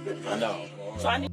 I know. So I need.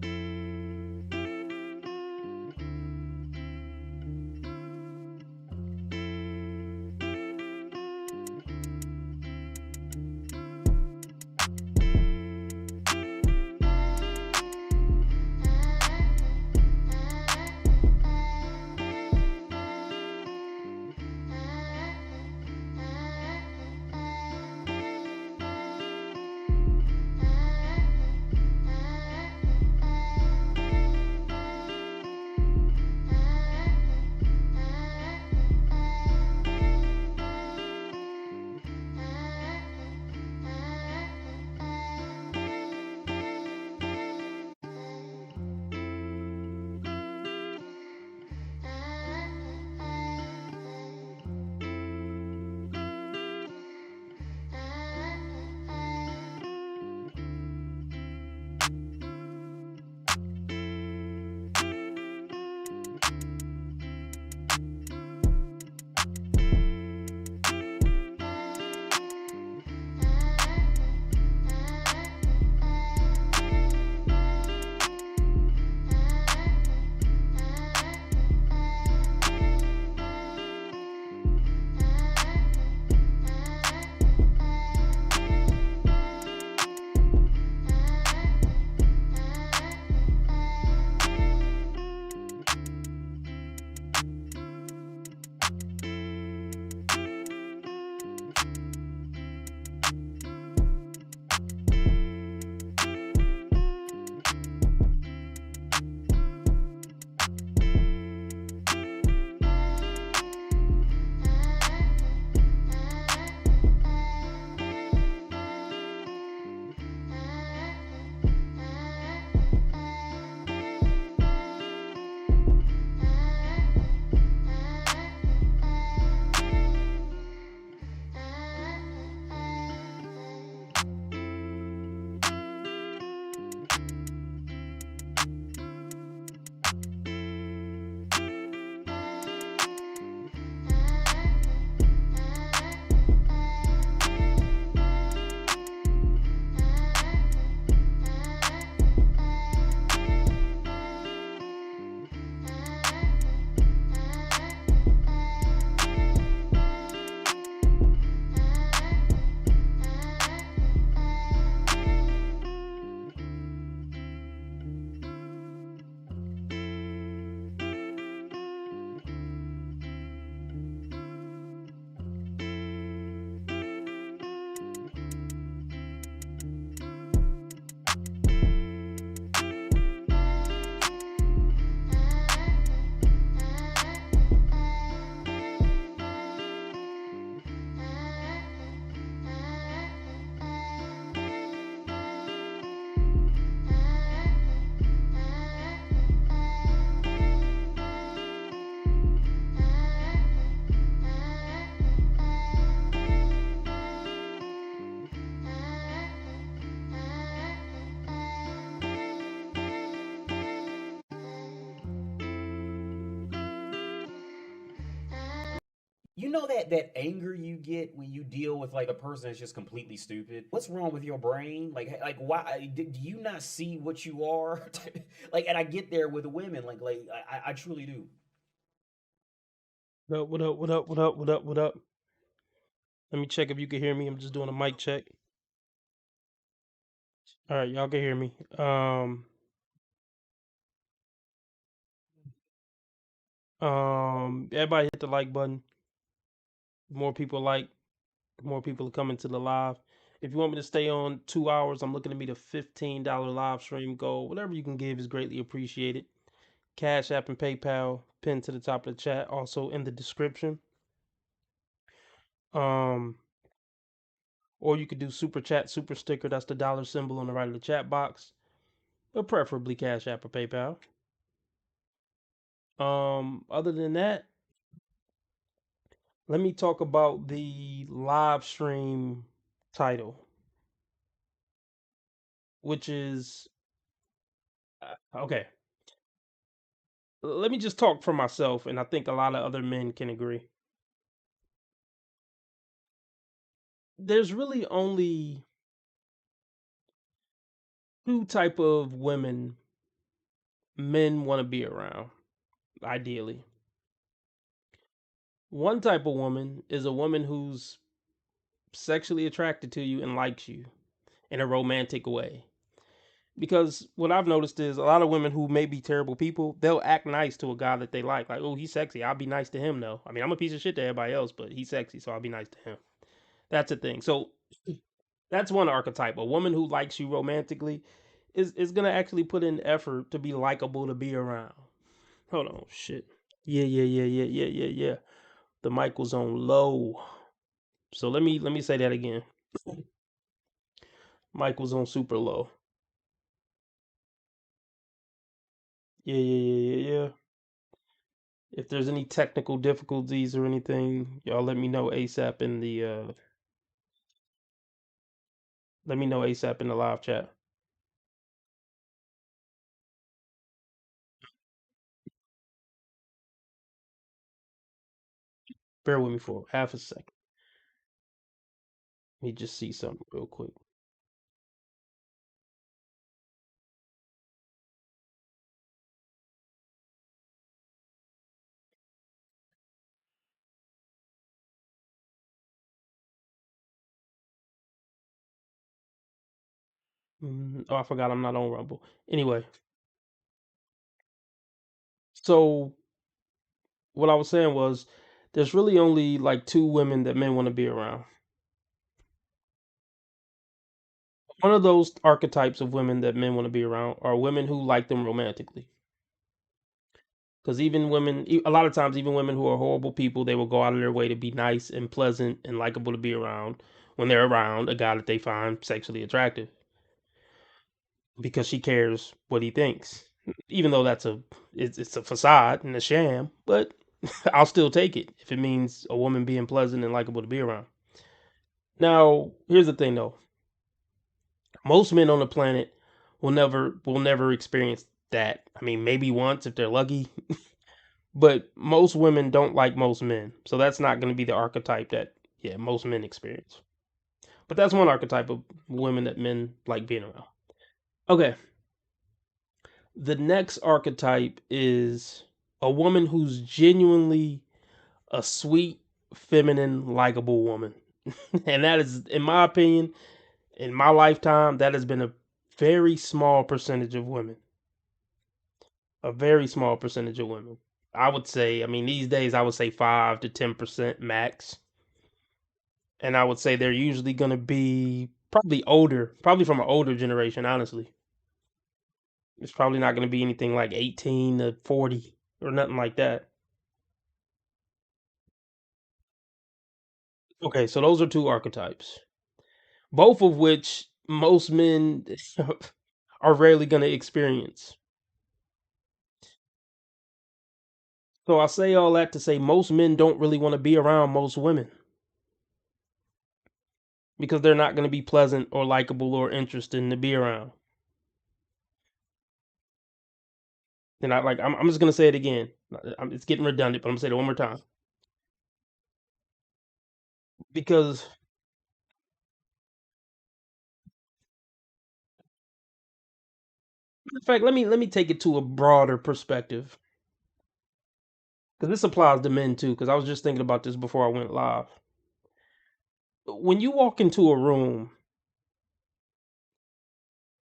You know that anger you get when you deal with like a person that's just completely stupid. What's wrong with your brain? Like why do you not see what you are? Like, and I get there with women. I truly do. What up? What up? What up? What up? What up? What up? Let me check if you can hear me. I'm just doing a mic check. All right, y'all can hear me. Everybody hit the like button. The more people like, the more people are coming to the live. If you want me to stay on 2 hours, I'm looking to meet a $15 live stream goal. Whatever you can give is greatly appreciated. Cash App and PayPal pinned to the top of the chat, also in the description. Um, or you could do super chat, super sticker. That's the dollar symbol on the right of the chat box, but preferably Cash App or PayPal. Other than that, let me talk about the live stream title, which is okay. Let me just talk for myself, and I think a lot of other men can agree. There's really only two type of women men want to be around, ideally. One type of woman is a woman who's sexually attracted to you and likes you in a romantic way. Because what I've noticed is a lot of women who may be terrible people, they'll act nice to a guy that they like. Like, oh, he's sexy. I'll be nice to him, though. I mean, I'm a piece of shit to everybody else, but he's sexy, so I'll be nice to him. That's a thing. So that's one archetype. A woman who likes you romantically is gonna actually put in effort to be likable to be around. Hold on, shit. Yeah, yeah, yeah, yeah, yeah, yeah, yeah. The mic was on low. So let me say that again. Mic was on super low. Yeah, yeah, yeah, yeah, yeah. If there's any technical difficulties or anything, y'all let me know ASAP in the let me know ASAP in the live chat. Bear with me for half a second. Let me just see something real quick. Oh, I forgot I'm not on Rumble. Anyway, so what I was saying was there's really only like two women that men want to be around. One of those archetypes of women that men want to be around are women who like them romantically. Because even women, a lot of times, even women who are horrible people, they will go out of their way to be nice and pleasant and likable to be around when they're around a guy that they find sexually attractive because she cares what he thinks. Even though it's a facade and a sham, but I'll still take it if it means a woman being pleasant and likable to be around. Now, here's the thing though. Most men on the planet will never experience that. I mean, maybe once if they're lucky, but most women don't like most men. So that's not going to be the archetype that yeah, most men experience. But that's one archetype of women that men like being around. Okay. The next archetype is a woman who's genuinely a sweet, feminine, likable woman. And that is, in my opinion, in my lifetime, that has been a very small percentage of women. A very small percentage of women. I would say, I mean, these days, I would say 5 to 10% max. And I would say they're usually going to be probably older, probably from an older generation, honestly. It's probably not going to be anything like 18 to 40 or nothing like that. Okay, so those are two archetypes, both of which most men are rarely going to experience. So I say all that to say most men don't really want to be around most women because they're not going to be pleasant or likable or interesting to be around. And I'm just going to say it again. It's getting redundant, but I'm going to say it one more time because in fact, let me take it to a broader perspective because this applies to men too. Because I was just thinking about this before I went live. When you walk into a room,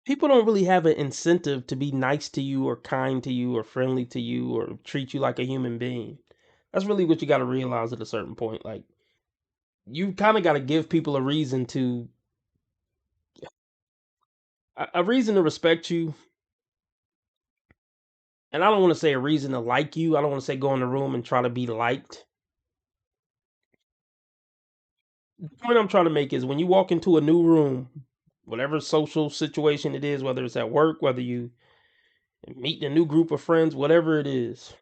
people don't really have an incentive to be nice to you or kind to you or friendly to you or treat you like a human being. That's really what you got to realize at a certain point. Like you kind of got to give people a reason to respect you. And I don't want to say a reason to like you. I don't want to say go in the room and try to be liked. The point I'm trying to make is when you walk into a new room, whatever social situation it is, whether it's at work, whether you meet a new group of friends, whatever it is,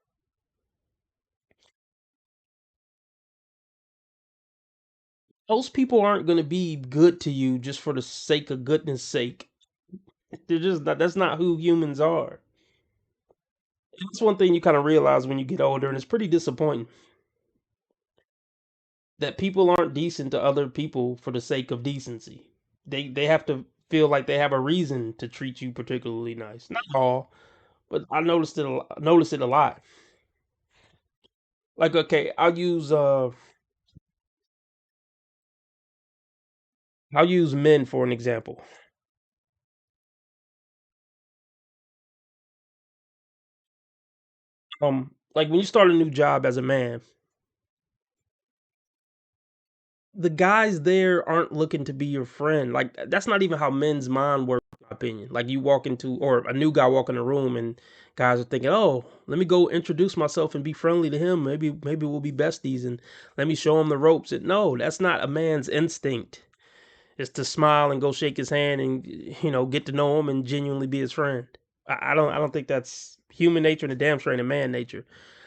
those people aren't going to be good to you just for the sake of goodness sake. They're just not, that's not who humans are. That's one thing you kind of realize when you get older, and it's pretty disappointing that people aren't decent to other people for the sake of decency. They have to feel like they have a reason to treat you particularly nice. Not all, but I noticed it. Noticed it a lot. Like, okay, I'll use men for an example. Like when you start a new job as a man, the guys there aren't looking to be your friend. Like that's not even how men's mind work, in my opinion. Like you walk into or a new guy walk in the room and guys are thinking, "Oh, let me go introduce myself and be friendly to him. Maybe we'll be besties and let me show him the ropes." And no, that's not a man's instinct. It's to smile and go shake his hand and get to know him and genuinely be his friend. I don't think that's human nature and a damn sure ain't a man nature.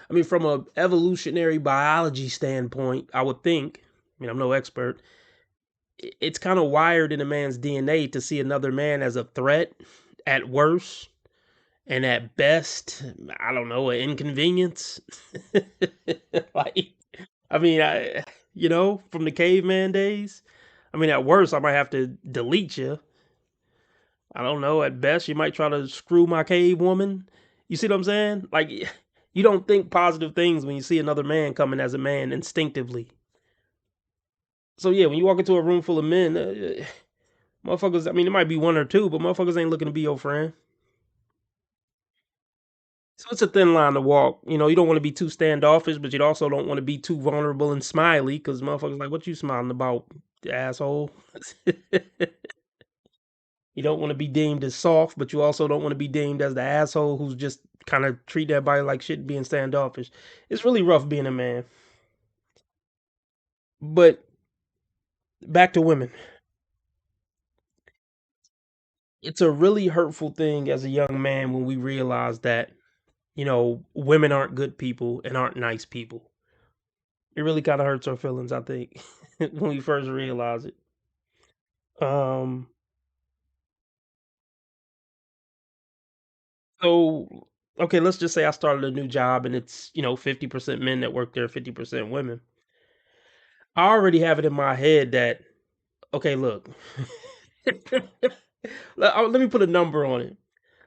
I mean, from a evolutionary biology standpoint, I would think. I mean, I'm no expert. It's kind of wired in a man's DNA to see another man as a threat at worst, and at best, I don't know, an inconvenience. Like, I mean, from the caveman days. I mean, at worst, I might have to delete you. I don't know. At best, you might try to screw my cave woman. You see what I'm saying? Like, you don't think positive things when you see another man coming as a man instinctively. So yeah, when you walk into a room full of men, motherfuckers. I mean, it might be one or two, but motherfuckers ain't looking to be your friend. So it's a thin line to walk. You don't want to be too standoffish, but you also don't want to be too vulnerable and smiley, because motherfuckers like, what you smiling about, asshole? You don't want to be deemed as soft, but you also don't want to be deemed as the asshole who's just kind of treat everybody like shit and being standoffish. It's really rough being a man. But back to women. It's a really hurtful thing as a young man when we realize that, women aren't good people and aren't nice people. It really kind of hurts our feelings, I think, when we first realize it. Um, so okay, let's just say I started a new job and it's, 50% men that work there, 50% women. I already have it in my head that, okay, look, let me put a number on it.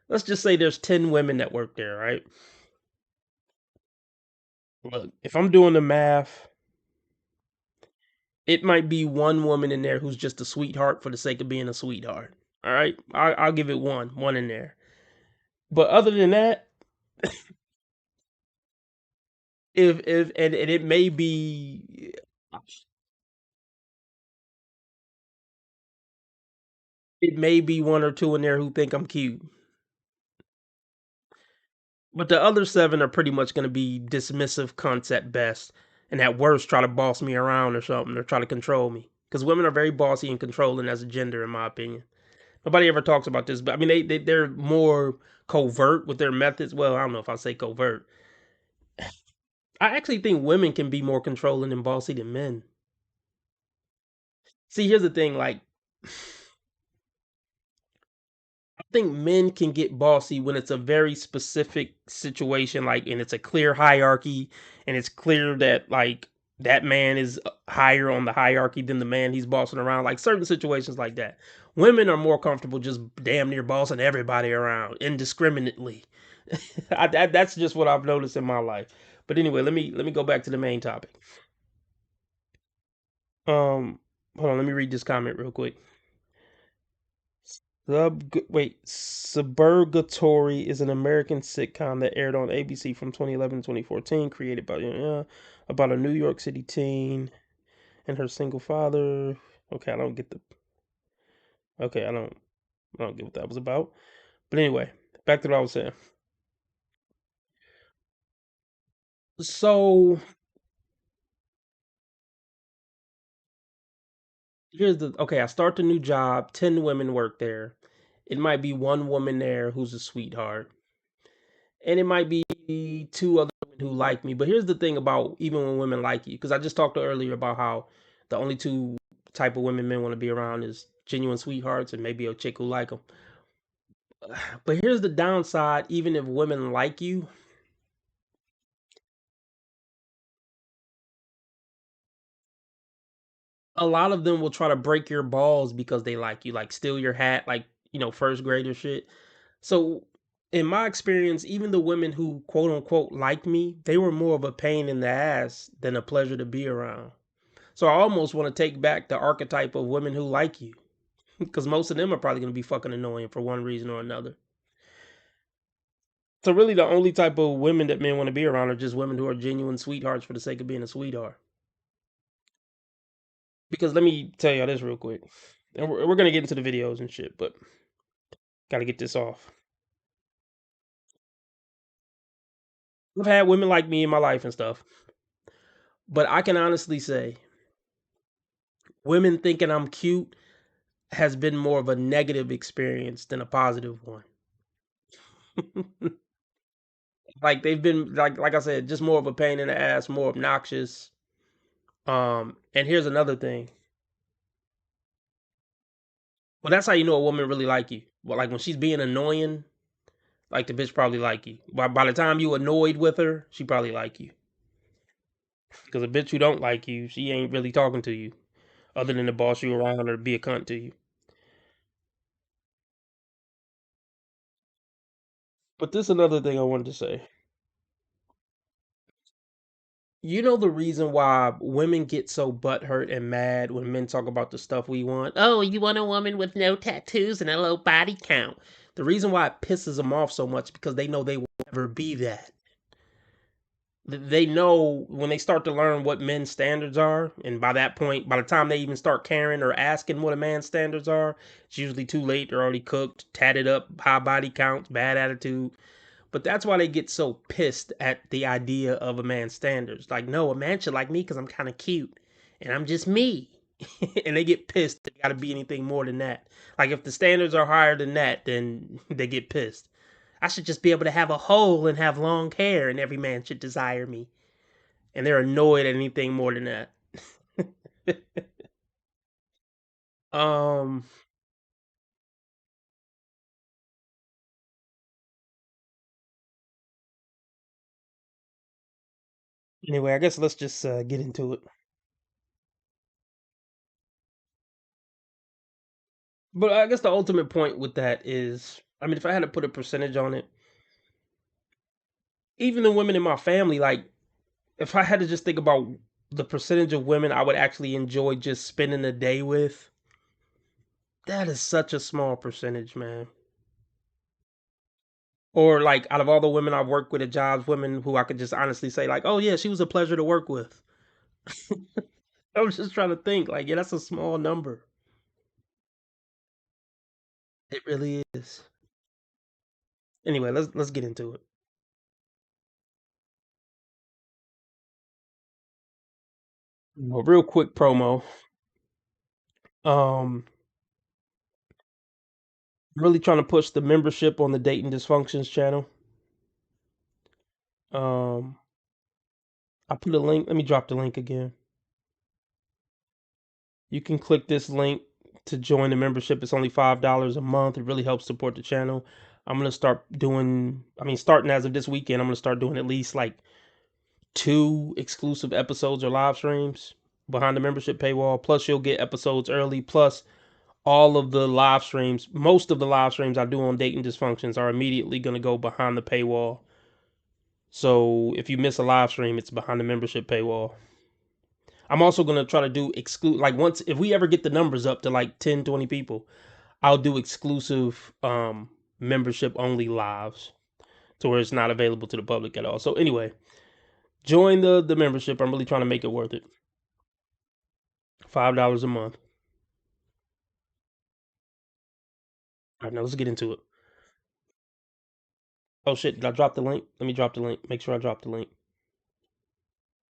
Let's just say there's 10 women that work there, right? Look, if I'm doing the math, it might be one woman in there who's just a sweetheart for the sake of being a sweetheart. All right, I'll give it one in there. But other than that, if and it may be, one or two in there who think I'm cute, but the other seven are pretty much going to be dismissive cunts at best, and at worst try to boss me around or something or try to control me. Because women are very bossy and controlling as a gender, in my opinion. Nobody ever talks about this, but I mean they're more covert with their methods. Well, I don't know if I say covert. I actually think women can be more controlling and bossy than men. See, here's the thing, like I think men can get bossy when it's a very specific situation, like, and it's a clear hierarchy, and it's clear that like that man is higher on the hierarchy than the man he's bossing around. Like certain situations like that. Women are more comfortable just damn near bossing everybody around indiscriminately. That's just what I've noticed in my life. But anyway, let me go back to the main topic. Um, hold on, let me read this comment real quick. Suburgatory is an American sitcom that aired on ABC from 2011 to 2014, created by about a New York City teen and her single father. Okay, I don't get the. Okay, I don't get what that was about. But anyway, back to what I was saying. So here's the okay. I start the new job. 10 women work there. It might be one woman there who's a sweetheart, and it might be two other women who like me. But here's the thing about even when women like you, because I just talked earlier about how the only two type of women men want to be around is genuine sweethearts and maybe a chick who like them. But here's the downside: even if women like you, A lot of them will try to break your balls because they like you, like steal your hat, like, first grader shit. So, in my experience, even the women who quote unquote like me, they were more of a pain in the ass than a pleasure to be around. So, I almost want to take back the archetype of women who like you because most of them are probably going to be fucking annoying for one reason or another. So, really, the only type of women that men want to be around are just women who are genuine sweethearts for the sake of being a sweetheart. Because let me tell y'all this real quick. And we're going to get into the videos and shit, but got to get this off. I've had women like me in my life and stuff, but I can honestly say women thinking I'm cute has been more of a negative experience than a positive one. Like they've been like I said, just more of a pain in the ass, more obnoxious. And here's another thing. Well, that's how you know a woman really like you. Well, like when she's being annoying, like the bitch probably like you. By the time you annoyed with her, she probably like you. Because a bitch who don't like you, she ain't really talking to you, other than to boss you around or be a cunt to you. But this is another thing I wanted to say. You know the reason why women get so butthurt and mad when men talk about the stuff we want? Oh, you want a woman with no tattoos and a low body count. The reason why it pisses them off so much because they know they will never be that. They know when they start to learn what men's standards are, and by that point, by the time they even start caring or asking what a man's standards are, it's usually too late. They're already cooked, tatted up, high body counts, bad attitude. But that's why they get so pissed at the idea of a man's standards. Like, no, a man should like me because I'm kind of cute and I'm just me. And they get pissed. They got to be anything more than that. Like, if the standards are higher than that, then they get pissed. I should just be able to have a hole and have long hair, and every man should desire me. And they're annoyed at anything more than that. um. Anyway, I guess let's just get into it. But I guess the ultimate point with that is, I mean, if I had to put a percentage on it, even the women in my family, like if I had to just think about the percentage of women I would actually enjoy just spending a day with, that is such a small percentage, man. Or like out of all the women I've worked with at jobs, women who I could just honestly say, like, oh yeah, she was a pleasure to work with. I was just trying to think, like, yeah, that's a small number. It really is. Anyway, let's get into it. Well, real quick promo. Um, I'm really trying to push the membership on the Dating Dysfunctions channel. Um, I put a link. Let me drop the link again. You can click this link to join the membership. It's only $5 a month. It really helps support the channel. I'm gonna start doing. I mean, starting as of this weekend, I'm gonna start doing at least like 2 exclusive episodes or live streams behind the membership paywall. Plus, you'll get episodes early. Plus, all of the live streams, most of the live streams I do on Dating Dysfunctions are immediately gonna go behind the paywall. So if you miss a live stream, it's behind the membership paywall. I'm also going to try to do exclude like once if we ever get the numbers up to like 10, 20 people, I'll do exclusive membership only lives to where it's not available to the public at all. So anyway, join the membership. I'm really trying to make it worth it. $5 a month. All right, now let's get into it. Oh shit, did I drop the link? Let me drop the link. Make sure I drop the link.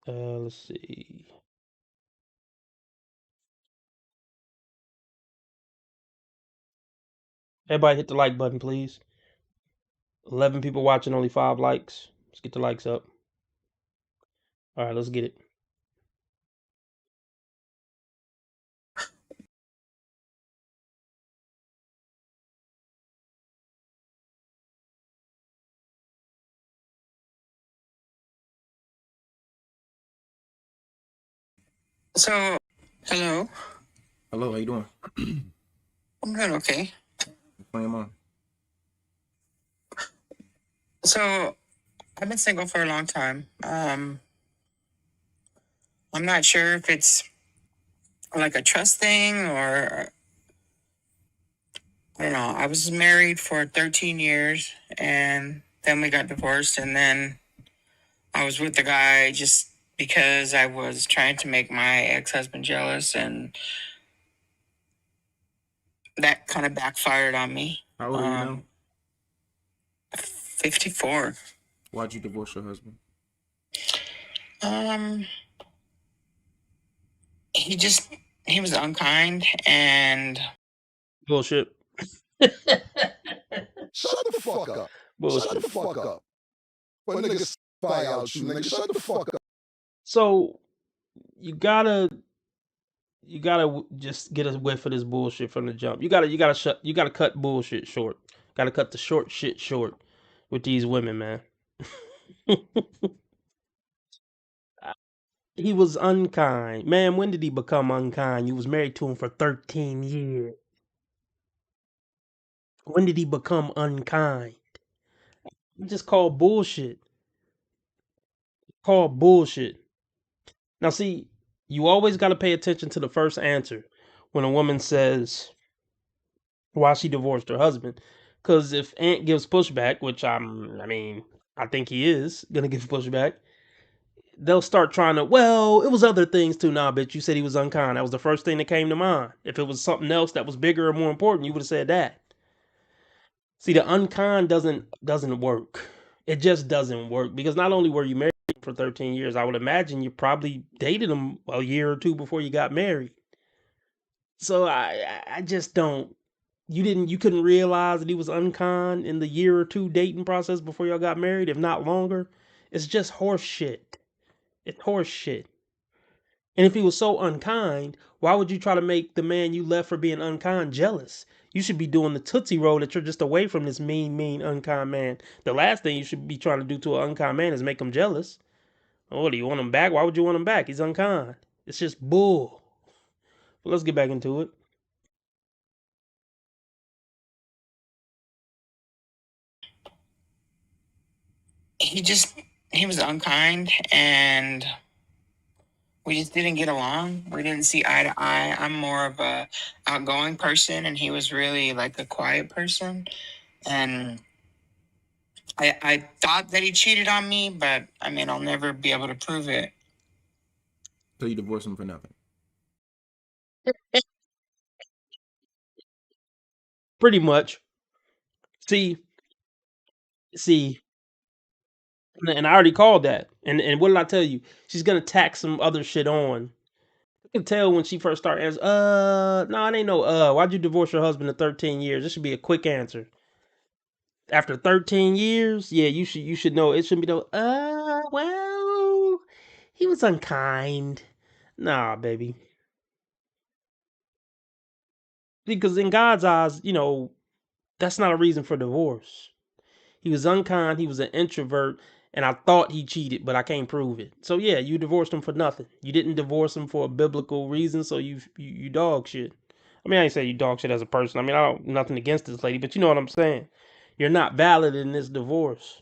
Let's see. Everybody hit the like button, please. 11 people watching, only 5 likes. Let's get the likes up. All right, let's get it. So Hello, Hello, how you doing? I'm doing okay. What's going on? So I've been single for a long time. I'm not sure if it's like a trust thing or I don't know. I was married for 13 years and then we got divorced and then I was with the guy just because I was trying to make my ex-husband jealous and that kind of backfired on me. How old are you now? 54. Why'd you divorce your husband? Um, he just he was unkind and Bullshit. Shut the fuck up. Shut Bullshit. the fuck up. When niggas fire out you, nigga, shut the fuck up. So you gotta just get a whiff of this bullshit from the jump. You gotta cut bullshit short. Gotta cut the short shit short with these women, man. He was unkind. Man, when did he become unkind? You was married to him for 13 years. When did he become unkind? Just call bullshit. Call bullshit. Now see, you always got to pay attention to the first answer when a woman says why she divorced her husband. Because if Ant gives pushback, which I think he is gonna give pushback, they'll start trying to. Well, it was other things too. Nah, bitch, you said he was unkind. That was the first thing that came to mind. If it was something else that was bigger or more important, you would have said that. See, the unkind doesn't work. It just doesn't work because not only were you married for 13 years, I would imagine you probably dated him a year or two before you got married. So I just don't. You couldn't realize that he was unkind in the year or two dating process before y'all got married, if not longer. It's just horse shit. It's horse shit. And if he was so unkind, why would you try to make the man you left for being unkind jealous? You should be doing the Tootsie Roll that you're just away from this mean, unkind man. The last thing you should be trying to do to an unkind man is make him jealous. Oh, do you want him back? Why would you want him back? He's unkind. It's just bull. But let's get back into it. he was unkind and we just didn't get along. We didn't see eye to eye. I'm more of a outgoing person and he was really like a quiet person. And I thought that he cheated on me, but I mean I'll never be able to prove it. So you divorced him for nothing? Pretty much. See, see, and I already called that. And what did I tell you? She's gonna tack some other shit on. I can tell when she first started answering, no, it ain't no why'd you divorce your husband in 13 years? This should be a quick answer. After 13 years, yeah, you should know. It shouldn't be no, well, he was unkind. Nah, baby. Because in God's eyes, that's not a reason for divorce. He was unkind, he was an introvert, and I thought he cheated, but I can't prove it. So yeah, you divorced him for nothing. You didn't divorce him for a biblical reason, so you dog shit. I mean, I ain't say you dog shit as a person. I mean, I don't nothing against this lady, but you know what I'm saying. You're not valid in this divorce.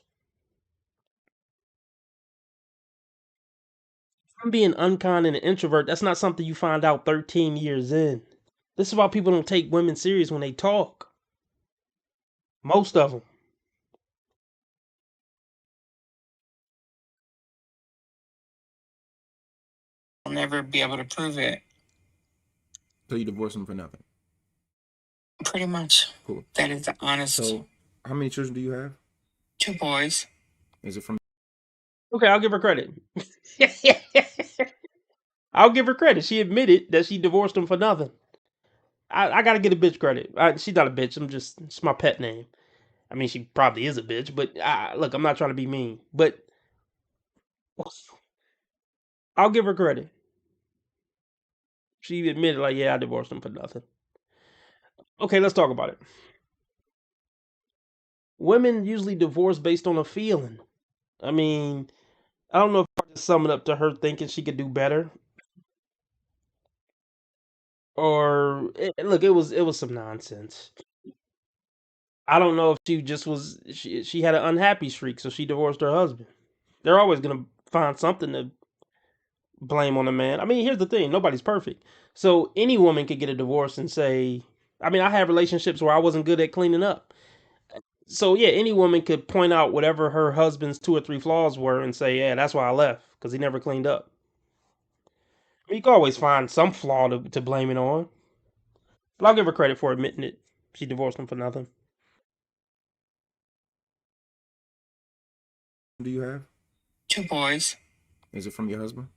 I'm being unkind and an introvert. That's not something you find out 13 years in. This is why people don't take women serious when they talk. Most of them. I'll never be able to prove it. So you divorced him for nothing? Pretty much. Cool. That is the honest. So how many children do you have? 2 boys. Is it from? Okay, I'll give her credit. I'll give her credit. She admitted that she divorced him for nothing. I gotta get a bitch credit. She's not a bitch. It's my pet name. I mean, she probably is a bitch, but look, I'm not trying to be mean. But I'll give her credit. She admitted, like, yeah, I divorced him for nothing. Okay, let's talk about it. Women usually divorce based on a feeling. I mean, I don't know if I just sum it up to her thinking she could do better. Or look, it was some nonsense. I don't know if she just was she had an unhappy streak, so she divorced her husband. They're always gonna find something to blame on a man. I mean, here's the thing: nobody's perfect, so any woman could get a divorce and say, I mean, I have relationships where I wasn't good at cleaning up. So yeah, any woman could point out whatever her husband's 2 or 3 flaws were and say, yeah, that's why I left because he never cleaned up. I mean, you can always find some flaw to blame it on, but I'll give her credit for admitting it. She divorced him for nothing. Do you have? 2 boys. Is it from your husband?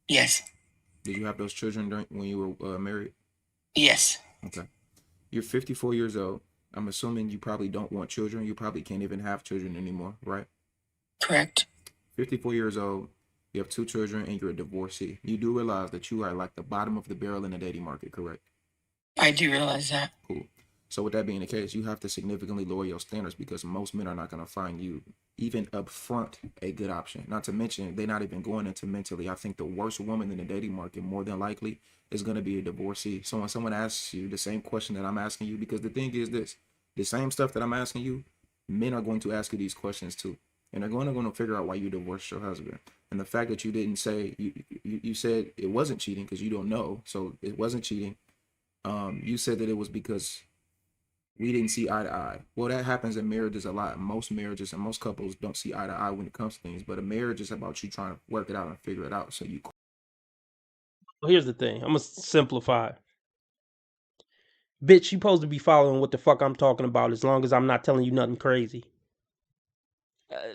Yes. Did you have those children when you were married? Yes. Okay. You're 54 years old. I'm assuming you probably don't want children. You probably can't even have children anymore, right? Correct. 54 years old. You have 2 children and you're a divorcee. You do realize that you are like the bottom of the barrel in the dating market, correct? I do realize that. Cool. So with that being the case, you have to significantly lower your standards because most men are not going to find you even up front a good option. Not to mention, they're not even going into mentally. I think the worst woman in the dating market, more than likely, is going to be a divorcee. So when someone asks you the same question that I'm asking you, because the thing is this, the same stuff that I'm asking you, men are going to ask you these questions too. And they're going to figure out why you divorced your husband. And the fact that you didn't say, you said it wasn't cheating because you don't know. So it wasn't cheating. You said that it was because we didn't see eye to eye. Well, that happens in marriages a lot. Most marriages and most couples don't see eye to eye when it comes to things. But a marriage is about you trying to work it out and figure it out. So you. Well, here's the thing. I'm gonna simplify. Bitch, you supposed to be following what the fuck I'm talking about as long as I'm not telling you nothing crazy.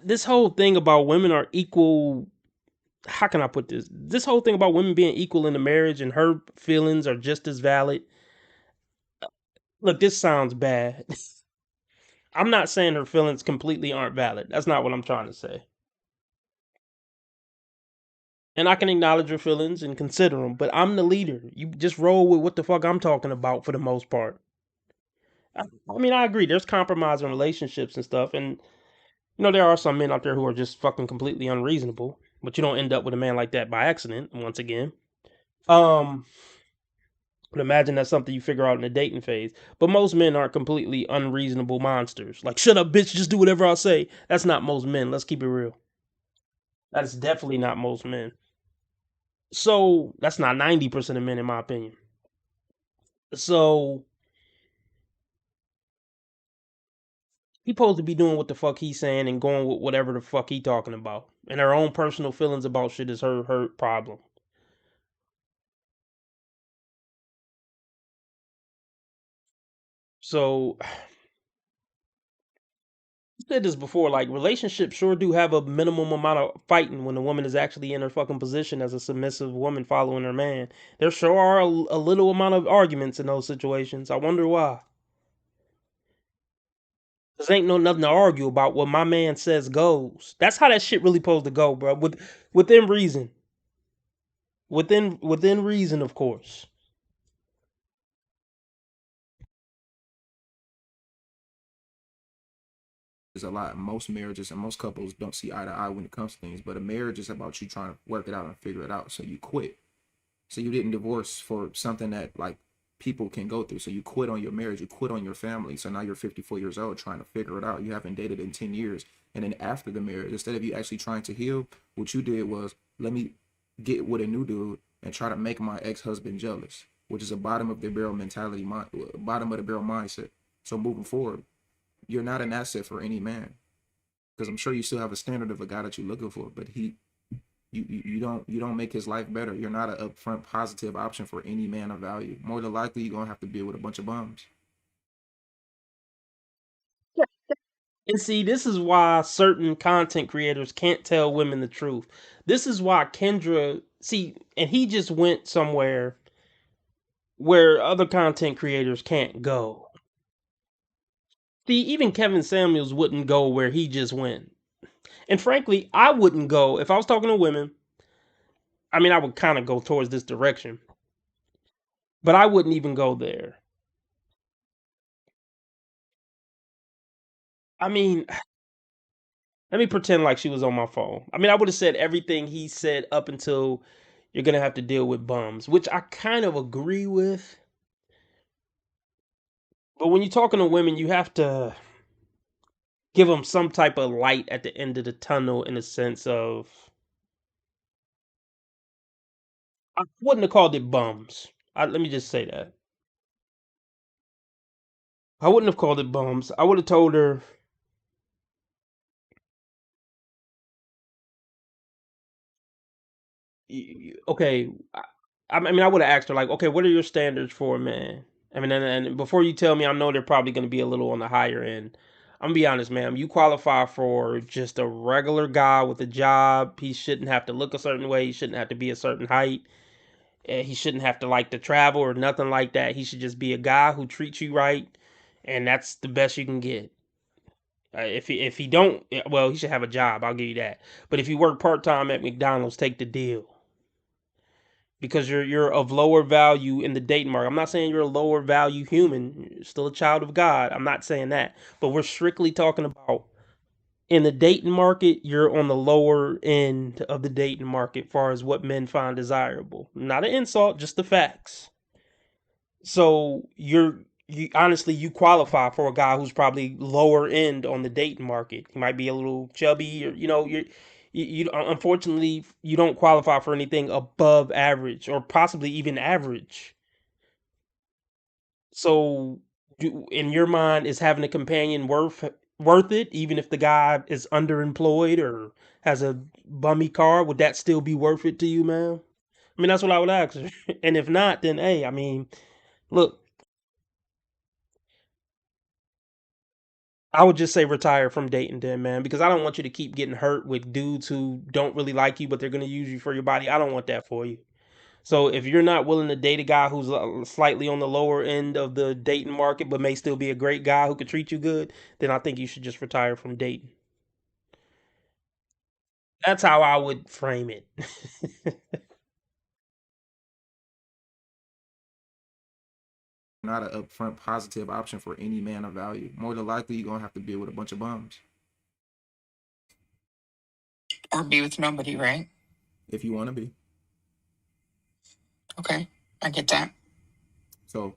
This whole thing about women are equal. How can I put this? This whole thing about women being equal in the marriage and her feelings are just as valid. Look, this sounds bad. I'm not saying her feelings completely aren't valid. That's not what I'm trying to say. And I can acknowledge her feelings and consider them, but I'm the leader. You just roll with what the fuck I'm talking about for the most part. I mean, I agree. There's compromise in relationships and stuff, and there are some men out there who are just fucking completely unreasonable. But you don't end up with a man like that by accident. Once again, um, but imagine that's something you figure out in the dating phase. But most men aren't completely unreasonable monsters. Like, shut up, bitch, just do whatever I say. That's not most men. Let's keep it real. That is definitely not most men. So that's not 90% of men, in my opinion. So he supposed to be doing what the fuck he's saying and going with whatever the fuck he talking about. And her own personal feelings about shit is her problem. So I said this before, like relationships sure do have a minimum amount of fighting when the woman is actually in her fucking position as a submissive woman following her man. There sure are a little amount of arguments in those situations. I wonder why. Cause ain't no nothing to argue about. What my man says goes. That's how that shit really supposed to go, bro. Within reason. Within reason, of course. There's a lot. Most marriages and most couples don't see eye to eye when it comes to things. But a marriage is about you trying to work it out and figure it out. So you quit. So you didn't divorce for something that like people can go through. So you quit on your marriage, you quit on your family. So now you're 54 years old trying to figure it out. You haven't dated in 10 years. And then after the marriage, instead of you actually trying to heal, what you did was let me get with a new dude and try to make my ex-husband jealous, which is a bottom of the barrel mentality, bottom of the barrel mindset. So moving forward, you're not an asset for any man. Because I'm sure you still have a standard of a guy that you're looking for, but you don't make his life better. You're not an upfront positive option for any man of value. More than likely, you're gonna have to deal with a bunch of bums. And see, this is why certain content creators can't tell women the truth. This is why Kendra, see, and he just went somewhere where other content creators can't go. See, even Kevin Samuels wouldn't go where he just went. And frankly, I wouldn't go if I was talking to women. I mean, I would kind of go towards this direction, but I wouldn't even go there. I mean, let me pretend like she was on my phone. I mean, I would have said everything he said up until you're gonna have to deal with bums, which I kind of agree with. But when you're talking to women, you have to give them some type of light at the end of the tunnel in a sense of I wouldn't have called it bums. Let me just say that. I wouldn't have called it bums. I would have told her, okay, I mean, I would have asked her like, okay, what are your standards for a man? I mean, and before you tell me, I know they're probably going to be a little on the higher end. I'm gonna be honest, ma'am. You qualify for just a regular guy with a job. He shouldn't have to look a certain way. He shouldn't have to be a certain height. He shouldn't have to like to travel or nothing like that. He should just be a guy who treats you right, and that's the best you can get. If he don't, well, he should have a job. I'll give you that. But if you work part time at McDonald's, take the deal because you're of lower value in the dating market. I'm not saying you're a lower value human. You're still a child of God. I'm not saying that. But we're strictly talking about in the dating market, you're on the lower end of the dating market as far as what men find desirable. Not an insult, just the facts. So you honestly you qualify for a guy who's probably lower end on the dating market. He might be a little chubby, or you unfortunately you don't qualify for anything above average or possibly even average. So in your mind, is having a companion worth it, even if the guy is underemployed or has a bummy car? Would that still be worth it to you, man? I mean, that's what I would ask her. And if not, then hey, I mean, look, I would just say retire from dating then, man, because I don't want you to keep getting hurt with dudes who don't really like you, but they're gonna use you for your body. I don't want that for you. So if you're not willing to date a guy who's slightly on the lower end of the dating market, but may still be a great guy who could treat you good, then I think you should just retire from dating. That's how I would frame it. Not an upfront positive option for any man of value. More than likely, you're gonna have to deal with a bunch of bums Or be with nobody, right? if you want to be. Okay, I get that. So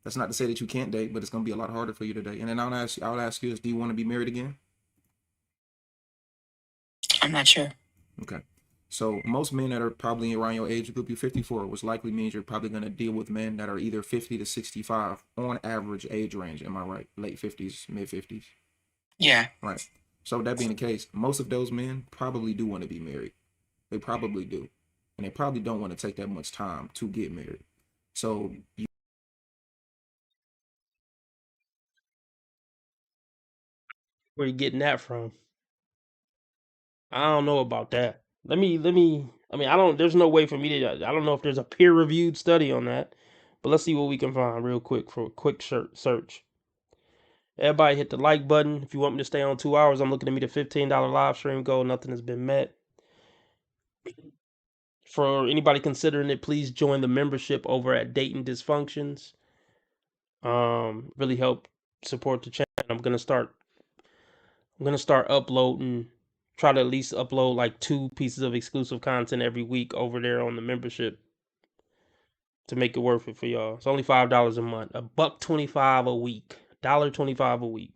that's not to say that you can't date, but it's gonna be a lot harder for you to date. And then I would ask you is, do you want to be married again? I'm not sure. Okay. So most men that are probably around your age group, you're 54, which likely means you're probably going to deal with men that are either 50 to 65 on average age range. Am I right? Late 50s, mid 50s. Yeah. Right. So that being the case, most of those men probably do want to be married. They probably do. And they probably don't want to take that much time to get married. So Where you getting that from? I don't know about that. Let me. I mean, I don't. There's no way for me to. I don't know if there's a peer reviewed study on that, but let's see what we can find real quick for a quick search. Everybody hit the like button. If you want me to stay on 2 hours, I'm looking to meet a $15 live stream goal. Nothing has been met. For anybody considering it, please join the membership over at Dayton Dysfunctions. Really help support the channel. I'm gonna start uploading. Try to at least upload like 2 pieces of exclusive content every week over there on the membership to make it worth it for y'all. It's only $5 a month, a buck 25 a week, $1.25 a week.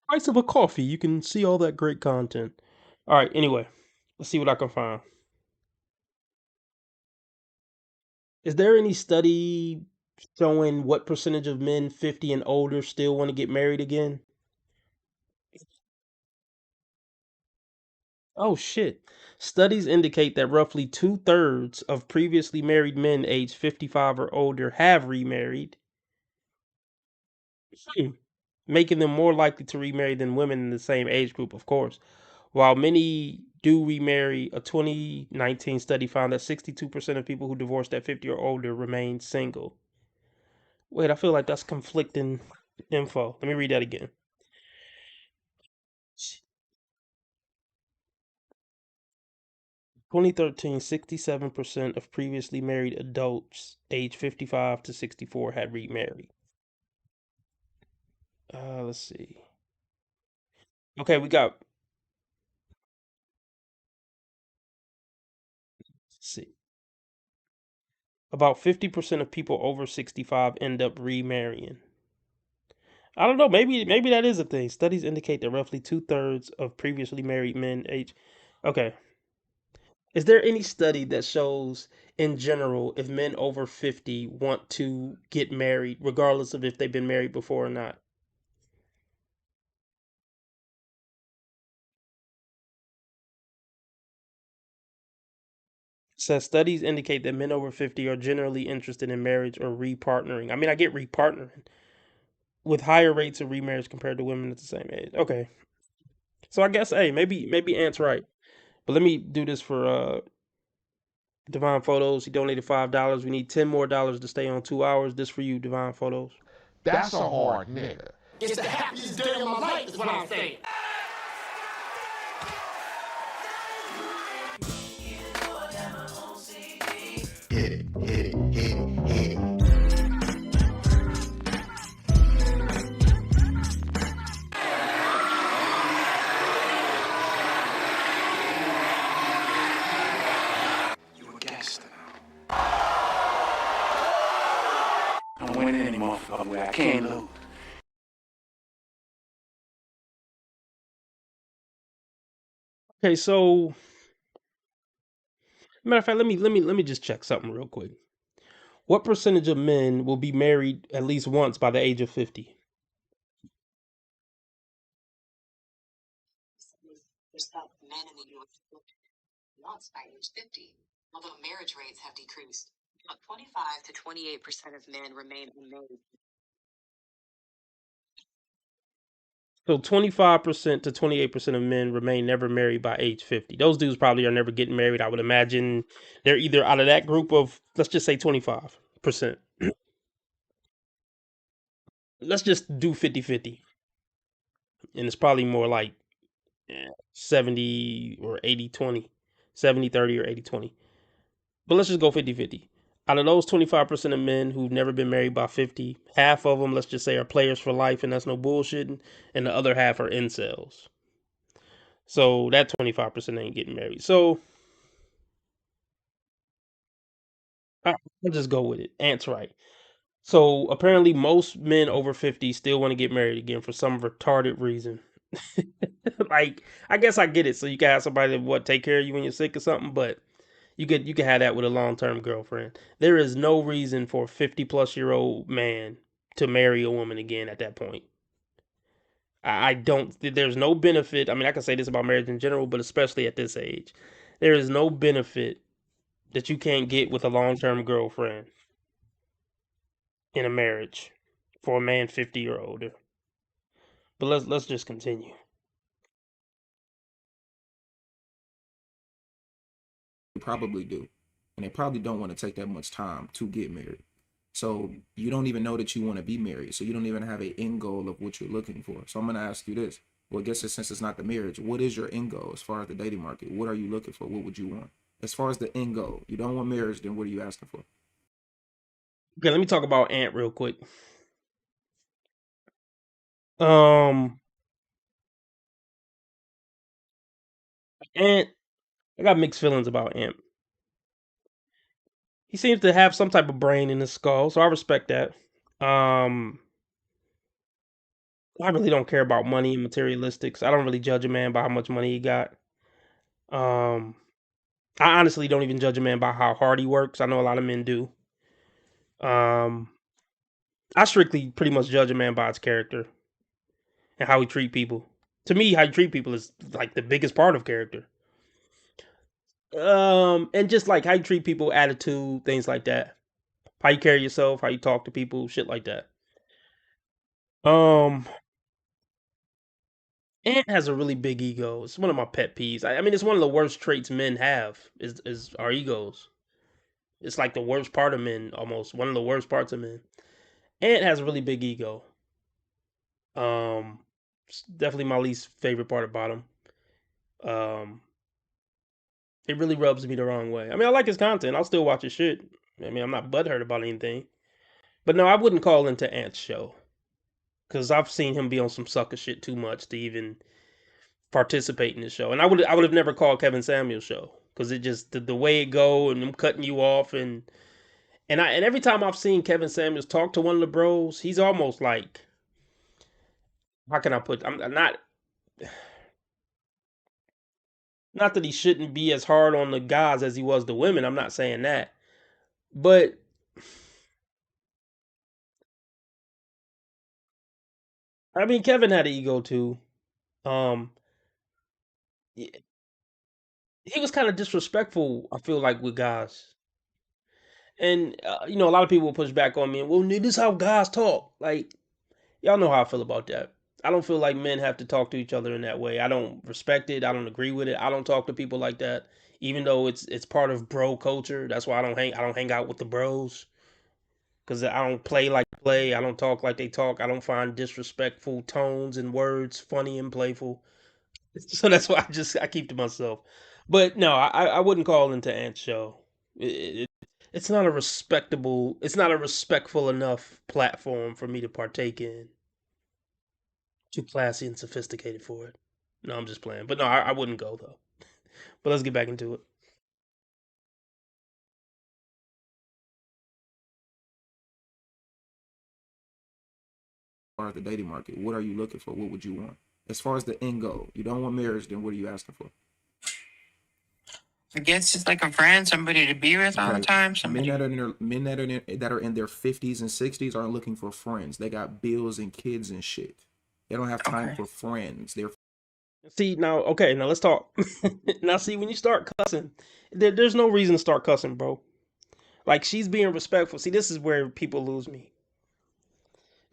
Price of a coffee. You can see all that great content. All right. Anyway, let's see what I can find. Is there any study showing what percentage of men 50 and older still want to get married again? Oh shit. Studies indicate that roughly 2/3 of previously married men aged 55 or older have remarried, hmm, making them more likely to remarry than women in the same age group, of course. While many do remarry, a 2019 study found that 62% of people who divorced at 50 or older remain single. Wait, I feel like that's conflicting info. Let me read that again. 2013, 67% of previously married adults aged 55 to 64 had remarried. Let's see. Okay, we got see. About 50% of people over 65 end up remarrying. I don't know. Maybe that is a thing. Studies indicate that roughly 2/3 of previously married men age. Okay. Is there any study that shows, in general, if men over 50 want to get married, regardless of if they've been married before or not? Says studies indicate that men over 50 are generally interested in marriage or repartnering. I mean, I get repartnering with higher rates of remarriage compared to women at the same age. Okay. So I guess, hey, maybe Ant's right. But let me do this for Divine Photos. He donated $5. We need 10 more dollars to stay on 2 hours. This for you, Divine Photos. That's a hard nigga. It's the happiest day of my life, is what I'm saying. Hit it, hit it, hit it, hit it. You a gangster. I'm winning any motherfucker where I can't lose. Okay, so matter of fact, let me just check something real quick. What percentage of men will be married at least once by the age of 50? Men in the U.S. once by age 50, although marriage rates have decreased. About 25 to 28% of men remain unmarried. So 25% to 28% of men remain never married by age 50. Those dudes probably are never getting married. I would imagine they're either out of that group of, let's just say 25%. Let's just do 50-50. And it's probably more like 70 or 80-20. 70-30 or 80-20. But let's just go 50-50. Out of those 25% of men who've never been married by 50, half of them, let's just say, are players for life, and that's no bullshitting, and the other half are incels. So that 25% ain't getting married. So I'll just go with it. Ant's right. So apparently most men over 50 still want to get married again for some retarded reason. Like, I guess I get it. So you can have somebody that take care of you when you're sick or something, but you can have that with a long-term girlfriend. There is no reason for a 50-plus-year-old man to marry a woman again at that point. I don't. There's no benefit. I mean, I can say this about marriage in general, but especially at this age, there is no benefit that you can't get with a long-term girlfriend in a marriage for a man 50 or older. But let's just continue. They probably do. And they probably don't want to take that much time to get married. So you don't even know that you want to be married. So you don't even have an end goal of what you're looking for. So I'm going to ask you this. Well, I guess since it's not the marriage, what is your end goal as far as the dating market? What are you looking for? What would you want? As far as the end goal, you don't want marriage, then what are you asking for? Okay, let me talk about Ant real quick. Ant, I got mixed feelings about Ant. He seems to have some type of brain in his skull, so I respect that. I really don't care about money and materialistics. I don't really judge a man by how much money he got. Um, I honestly don't even judge a man by how hard he works. I know a lot of men do. Um, I strictly pretty much judge a man by his character and how he treat people. To me, how you treat people is like the biggest part of character. And just like how you treat people, attitude, things like that. How you carry yourself, how you talk to people, shit like that. Um, Ant has a really big ego. It's one of my pet peeves. I mean, it's one of the worst traits men have is our egos. It's like the worst part of men, almost one of the worst parts of men. Ant has a really big ego. It's definitely my least favorite part about him. Um, it really rubs me the wrong way. I mean, I like his content. I'll still watch his shit. I mean, I'm not butthurt about anything. But no, I wouldn't call into Ant's show because I've seen him be on some sucker shit too much to even participate in this show. And I would have never called Kevin Samuel's show because it just the way it go and them cutting you off and every time I've seen Kevin Samuels talk to one of the bros, he's almost like, how can I put? I'm not that he shouldn't be as hard on the guys as he was the women. I'm not saying that, but I mean Kevin had an ego too. Um, he was kind of disrespectful. I feel like with guys, and a lot of people will push back on me. And well, this is how guys talk. Like y'all know how I feel about that. I don't feel like men have to talk to each other in that way. I don't respect it. I don't agree with it. I don't talk to people like that, even though it's part of bro culture. That's why I don't hang out with the bros because I don't play like they play. I don't talk like they talk. I don't find disrespectful tones and words funny and playful. So that's why I keep to myself. But no, I wouldn't call into Ant's show. It's not a respectable. It's not a respectful enough platform for me to partake in. Too classy and sophisticated for it. No, I'm just playing. But no, I wouldn't go though. But let's get back into it. far as the dating market, what are you looking for? What would you want? As far as the end goal, you don't want marriage, then what are you asking for? I guess just like a friend, somebody to be with all the Okay. time. Men Somebody. that are in their 50s and 60s aren't looking for friends. They got bills and kids and shit. They don't have time Okay. for friends. They're See now, okay, now let's talk. Now, see when you start cussing, there's no reason to start cussing, bro. Like she's being respectful. See, this is where people lose me.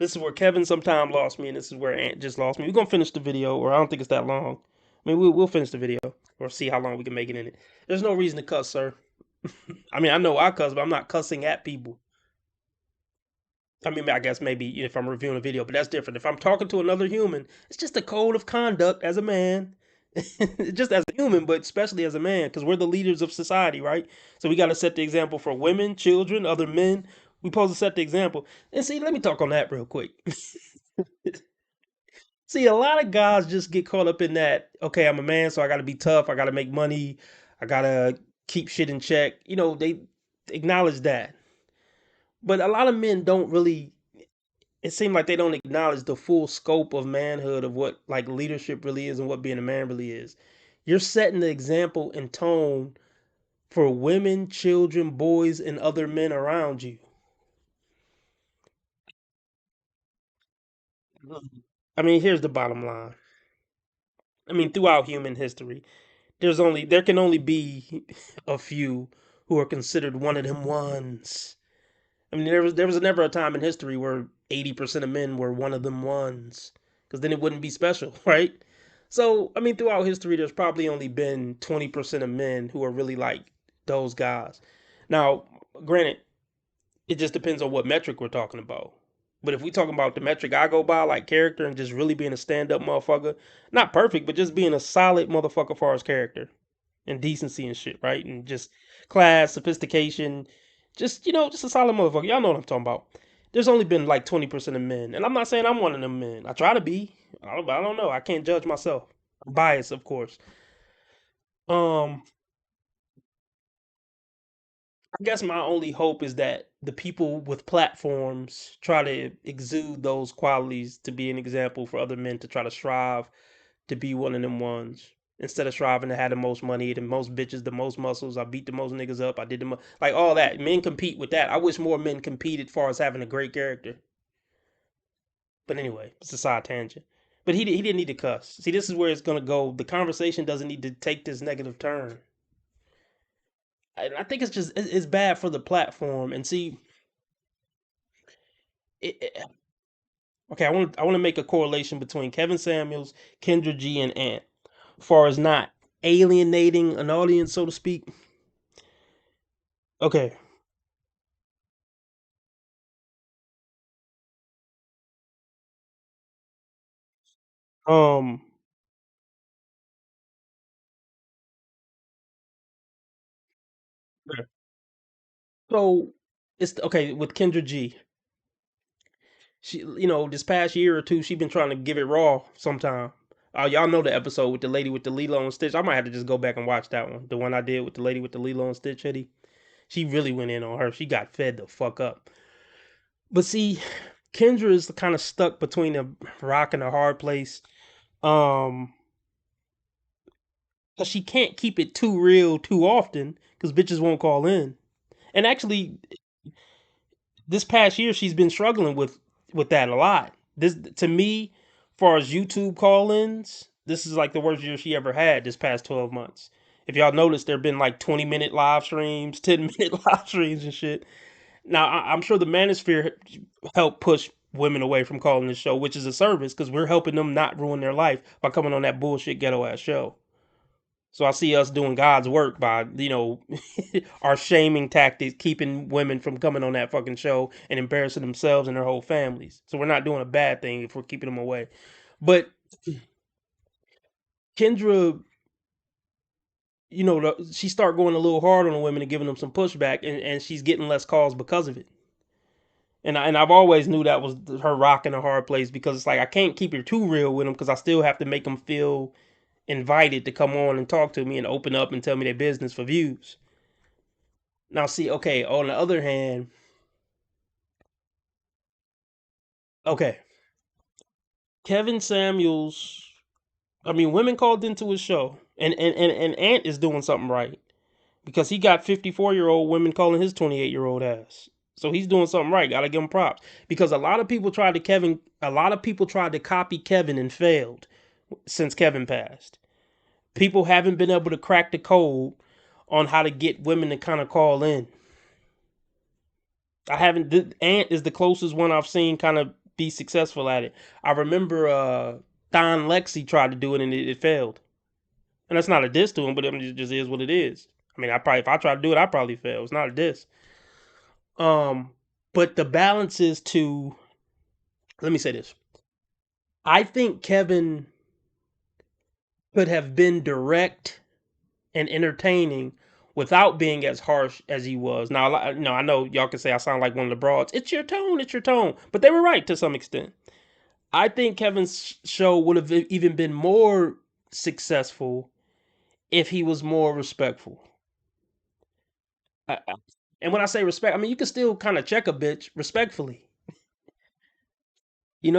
This is where Kevin sometime lost me, and this is where Ant just lost me. We're gonna finish the video, or I don't think it's that long. I mean, we'll finish the video, or see how long we can make it in it. There's no reason to cuss, sir. I mean, I know I cuss, but I'm not cussing at people. I mean, I guess maybe if I'm reviewing a video, but that's different. If I'm talking to another human, it's just a code of conduct as a man, just as a human, but especially as a man, because we're the leaders of society, right? So we got to set the example for women, children, other men. We supposed to set the example. And see, let me talk on that real quick. See, a lot of guys just get caught up in that. Okay, I'm a man, so I got to be tough. I got to make money. I got to keep shit in check. They acknowledge that, but a lot of men don't really. It seems like they don't acknowledge the full scope of manhood of what like leadership really is and what being a man really is. You're setting the example and tone for women, children, boys, and other men around you. I mean, here's the bottom line. I mean, throughout human history, there can only be a few who are considered one of them ones. I mean, there was never a time in history where 80% of men were one of them ones, because then it wouldn't be special, right? So, I mean, throughout history, there's probably only been 20% of men who are really like those guys. Now, granted, it just depends on what metric we're talking about. But if we talking about the metric I go by, like character and just really being a stand up motherfucker, not perfect, but just being a solid motherfucker for his character and decency and shit, right? And just class, sophistication, just a solid motherfucker. Y'all know what I'm talking about. There's only been like 20% of men, and I'm not saying I'm one of them men. I try to be. I don't know. I can't judge myself. I'm biased, of course. Um, I guess my only hope is that the people with platforms try to exude those qualities to be an example for other men to try to strive to be one of them ones. Instead of striving to have the most money, the most bitches, the most muscles, I beat the most niggas up, I did like all that. Men compete with that. I wish more men competed as far as having a great character. But anyway, it's a side tangent. But he didn't need to cuss. See, this is where it's gonna go. The conversation doesn't need to take this negative turn. I think it's bad for the platform. And see, it, okay, I want to make a correlation between Kevin Samuels, Kendra G, and Ant, as far as not alienating an audience, so to speak. Okay. Um. Okay. So it's okay with Kendra G. She, this past year or two, she been trying to give it raw sometime. Oh, y'all know the episode with the lady with the Lilo and Stitch. I might have to just go back and watch that one. The one I did with the lady with the Lilo and Stitch hoodie. She really went in on her. She got fed the fuck up. But see, Kendra is kind of stuck between a rock and a hard place. Um, cause she can't keep it too real too often, cause bitches won't call in. And actually, this past year she's been struggling with that a lot. This to me, far as YouTube call-ins, this is like the worst year she ever had this past 12 months. If y'all noticed, there've been like 20-minute live streams, 10-minute live streams and shit. Now I'm sure the Manosphere helped push women away from calling this show, which is a service because we're helping them not ruin their life by coming on that bullshit ghetto ass show. So I see us doing God's work by, our shaming tactics, keeping women from coming on that fucking show and embarrassing themselves and their whole families. So we're not doing a bad thing if we're keeping them away. But Kendra, she start going a little hard on the women and giving them some pushback, and she's getting less calls because of it. And I've always knew that was her rock in a hard place because it's like I can't keep it too real with them because I still have to make them feel invited to come on and talk to me and open up and tell me their business for views. Now, see, okay, on the other hand, okay, Kevin Samuels, I mean, women called into his show, and Ant is doing something right because he got 54-year-old women calling his 28-year-old ass. So he's doing something right. Gotta give him props because a lot of people tried to copy Kevin and failed since Kevin passed. People haven't been able to crack the code on how to get women to kind of call in. I haven't. Ant is the closest one I've seen kind of be successful at it. I remember Don Lexi tried to do it and it failed. And that's not a diss to him, but it just is what it is. I mean, if I try to do it, I probably fail. It's not a diss. But the balance is to, let me say this. I think Kevin could have been direct and entertaining without being as harsh as he was. Now, I know y'all can say I sound like one of the broads. It's your tone, it's your tone. But they were right to some extent. I think Kevin's show would have even been more successful if he was more respectful. And when I say respect, I mean you can still kind of check a bitch respectfully. You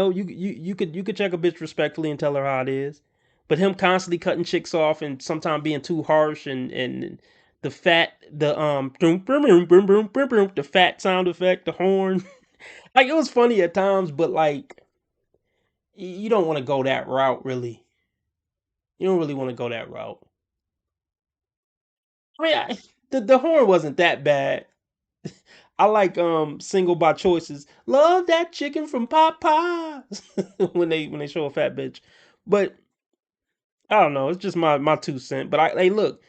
could check a bitch respectfully and tell her how it is. But him constantly cutting chicks off and sometimes being too harsh and the fat sound effect, the horn. Like it was funny at times, but like you don't want to go that route really. You don't really want to go that route. I mean, the horn wasn't that bad. I like single by choices. Love that chicken from Popeyes when they show a fat bitch. But I don't know. It's just my 2 cents. But hey, look,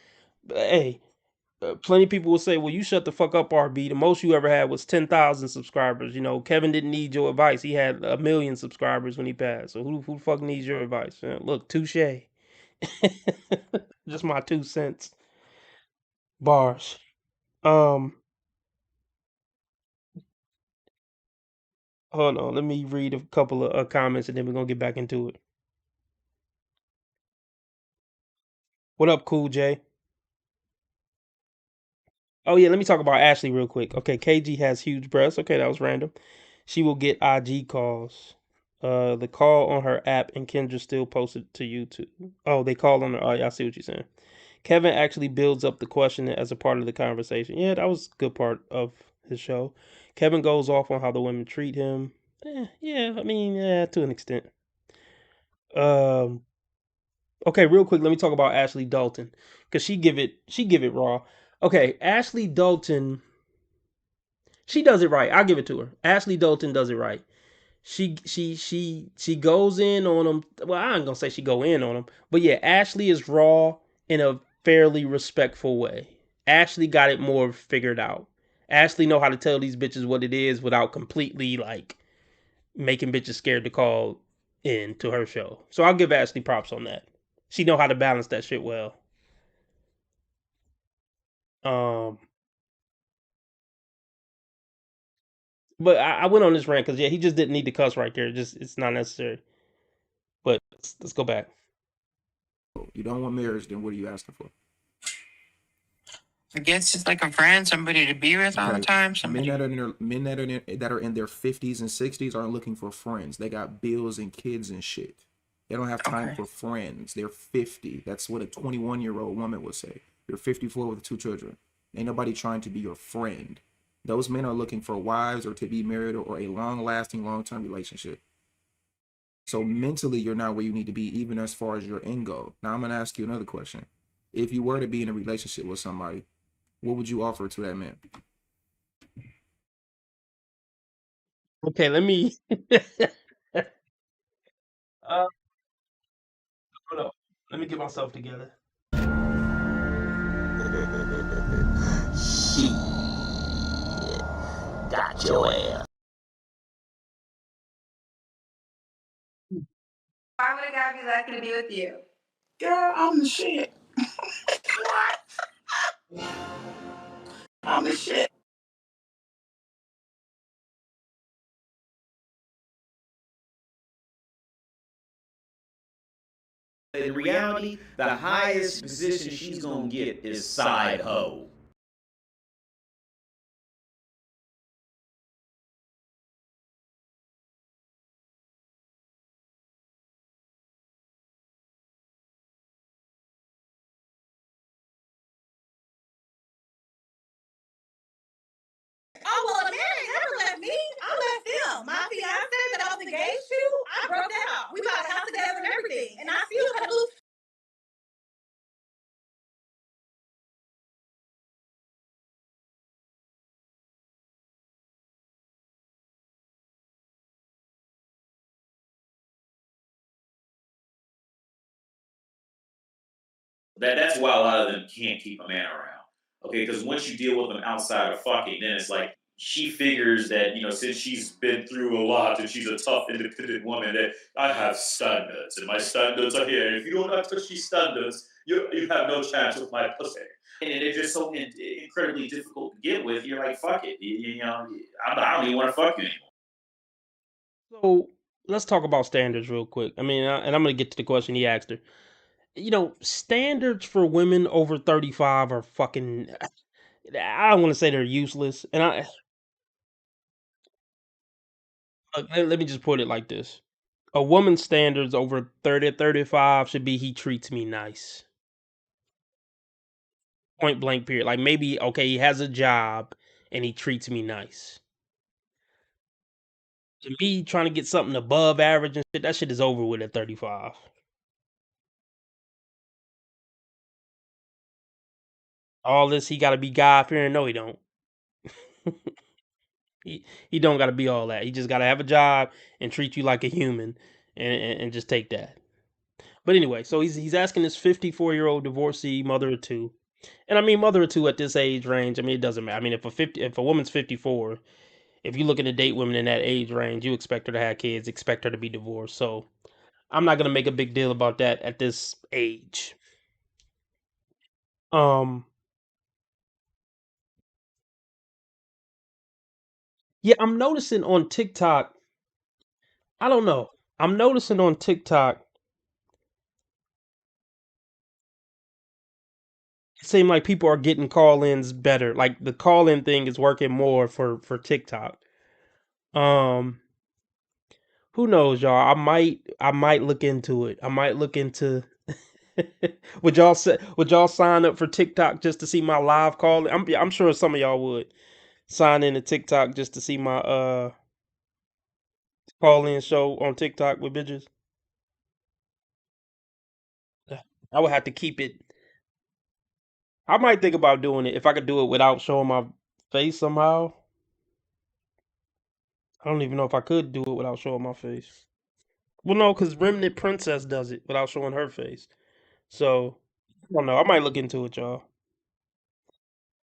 hey, plenty of people will say, "Well, you shut the fuck up, RB. The most you ever had was 10,000 subscribers." Kevin didn't need your advice. He had 1 million subscribers when he passed. So who the fuck needs your advice? Look, touche. Just my 2 cents. Bars. Um, Hold on. Let me read a couple of comments and then we're gonna get back into it. What up, Cool J? Oh yeah, let me talk about Ashley real quick. Okay, KG has huge breasts. Okay, that was random. She will get IG calls. The call on her app and Kendra still posted to YouTube. Oh, they called on her. Oh, yeah, I see what you're saying. Kevin actually builds up the question as a part of the conversation. Yeah, that was a good part of his show. Kevin goes off on how the women treat him. Yeah, I mean, yeah, to an extent. Um, okay, real quick, let me talk about Ashley Dalton because she give it raw. Okay, Ashley Dalton, she does it right. I'll give it to her. Ashley Dalton does it right. She goes in on him. Well, I ain't gonna say she go in on him, but yeah, Ashley is raw in a fairly respectful way. Ashley got it more figured out. Ashley know how to tell these bitches what it is without completely like making bitches scared to call in to her show. So I'll give Ashley props on that. She know how to balance that shit well. Um, but I went on this rant because yeah, he just didn't need to cuss right there. It's not necessary. But let's go back. You don't want marriage, then what are you asking for? I guess just like a friend, somebody to be with all the Okay. time. Men that are in their 50s and 60s aren't looking for friends. They got bills and kids and shit. They don't have time Okay. for friends. They're 50. That's what a 21-year-old woman would say. You're 54 with 2 children. Ain't nobody trying to be your friend. Those men are looking for wives or to be married or a long-lasting, long-term relationship. So mentally, you're not where you need to be, even as far as your end goal. Now, I'm going to ask you another question. If you were to be in a relationship with somebody, what would you offer to that man? Okay, let me. Hold up. Let me get myself together. Shit. Got your ass. Why would a guy be lucky to be with you? Girl, I'm the shit. What? I'm the shit. In reality, the highest position she's gonna get is side hoe. Oh, well, a man ain't never left me. I left him. My fiance that I was engaged to, I broke out. We bought a house together and everything. And I still had to lose. That's why a lot of them can't keep a man around. Okay, because once you deal with them outside of fucking, then it's like she figures that since she's been through a lot and she's a tough, independent woman, that I have standards and my standards are here. And if you don't have touch these standards, you have no chance with my pussy. And they're just so incredibly difficult to get with. You're like, fuck it, I don't even want to fuck you anymore. So let's talk about standards real quick. I mean, and I'm gonna get to the question he asked her. Standards for women over 35 are fucking. I don't want to say they're useless, and let me just put it like this: a woman's standards over 30, 35 should be he treats me nice. Point blank. Period. Like maybe okay, he has a job and he treats me nice. To me, trying to get something above average and shit, that shit is over with at 35. All this, he got to be God fearing. No, he don't. he don't got to be all that. He just got to have a job and treat you like a human, and just take that. But anyway, so he's asking this 54-year-old divorcee, mother of two, and I mean mother of two at this age range. I mean it doesn't matter. I mean if a woman's 54, if you're looking to date women in that age range, you expect her to have kids, expect her to be divorced. So I'm not gonna make a big deal about that at this age. Um, yeah, I'm noticing on TikTok. I don't know. I'm noticing on TikTok. It seems like people are getting call-ins better. Like the call-in thing is working more for TikTok. Um, who knows, y'all? I might look into it. I might look into. Would y'all sign up for TikTok just to see my live call? I'm sure some of y'all would sign in to TikTok just to see my call in show on TikTok with bitches. I would have to keep it. I might think about doing it if I could do it without showing my face somehow. I don't even know if I could do it without showing my face. Well, no, because Remnant Princess does it without showing her face. So I don't know. I might look into it, y'all.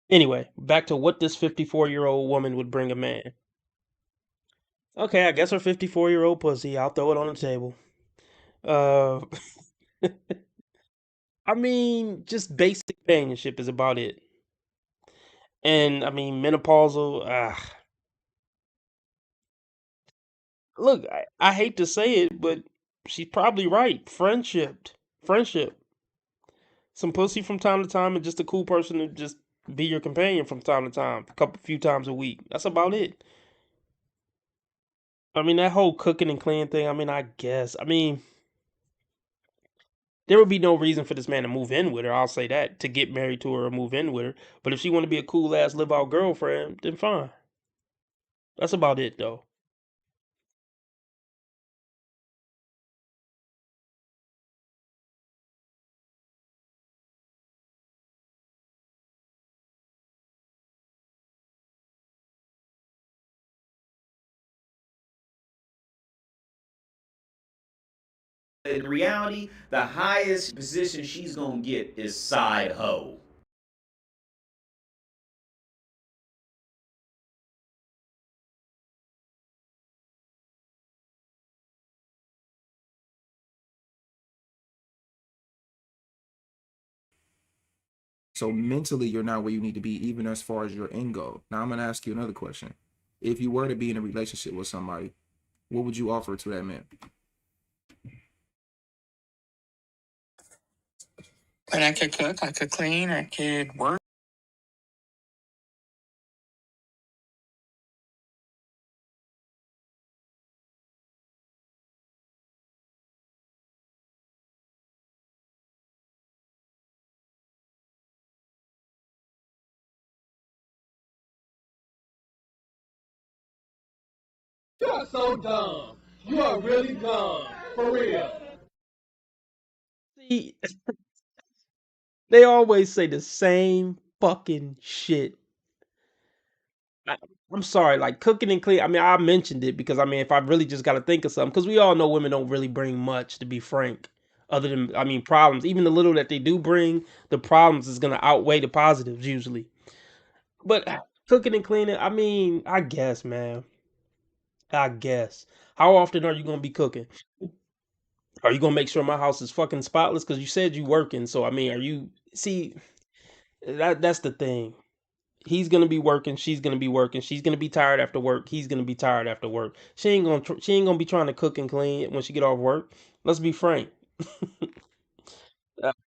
Anyway, back to what this 54-year-old woman would bring a man. Okay, I guess her 54-year-old pussy. I'll throw it on the table. Uh, I mean, just basic companionship is about it. And I mean, menopausal. Look, I hate to say it, but she's probably right. Friendship. some pussy from time to time, and just a cool person to just be your companion from time to time, few times a week. That's about it. I mean, that whole cooking and cleaning thing. I mean, I guess. I mean, there would be no reason for this man to move in with her. I'll say that, to get married to her or move in with her. But if she want to be a cool ass live out girlfriend, then fine. That's about it, though. In reality, the highest position she's gonna get is side hoe. So mentally, you're not where you need to be, even as far as your end goal. Now, I'm gonna ask you another question. If you were to be in a relationship with somebody, what would you offer to that man? And I could cook, I could clean, I could work. You are so dumb. You are really dumb. For real. See, they always say the same fucking shit. I, I'm sorry, like cooking and clean. I mean, I mentioned it because I mean, if I really just got to think of something, because we all know women don't really bring much, to be frank, other than I mean, problems. Even the little that they do bring, the problems is gonna outweigh the positives usually. But cooking and cleaning, I mean, I guess, man, I guess. How often are you gonna be cooking? Are you gonna make sure my house is fucking spotless? Because you said you working, so I mean, are you? See, that's the thing. He's gonna be working. She's gonna be working. She's gonna be tired after work. He's gonna be tired after work. She ain't gonna be trying to cook and clean when she get off work. Let's be frank.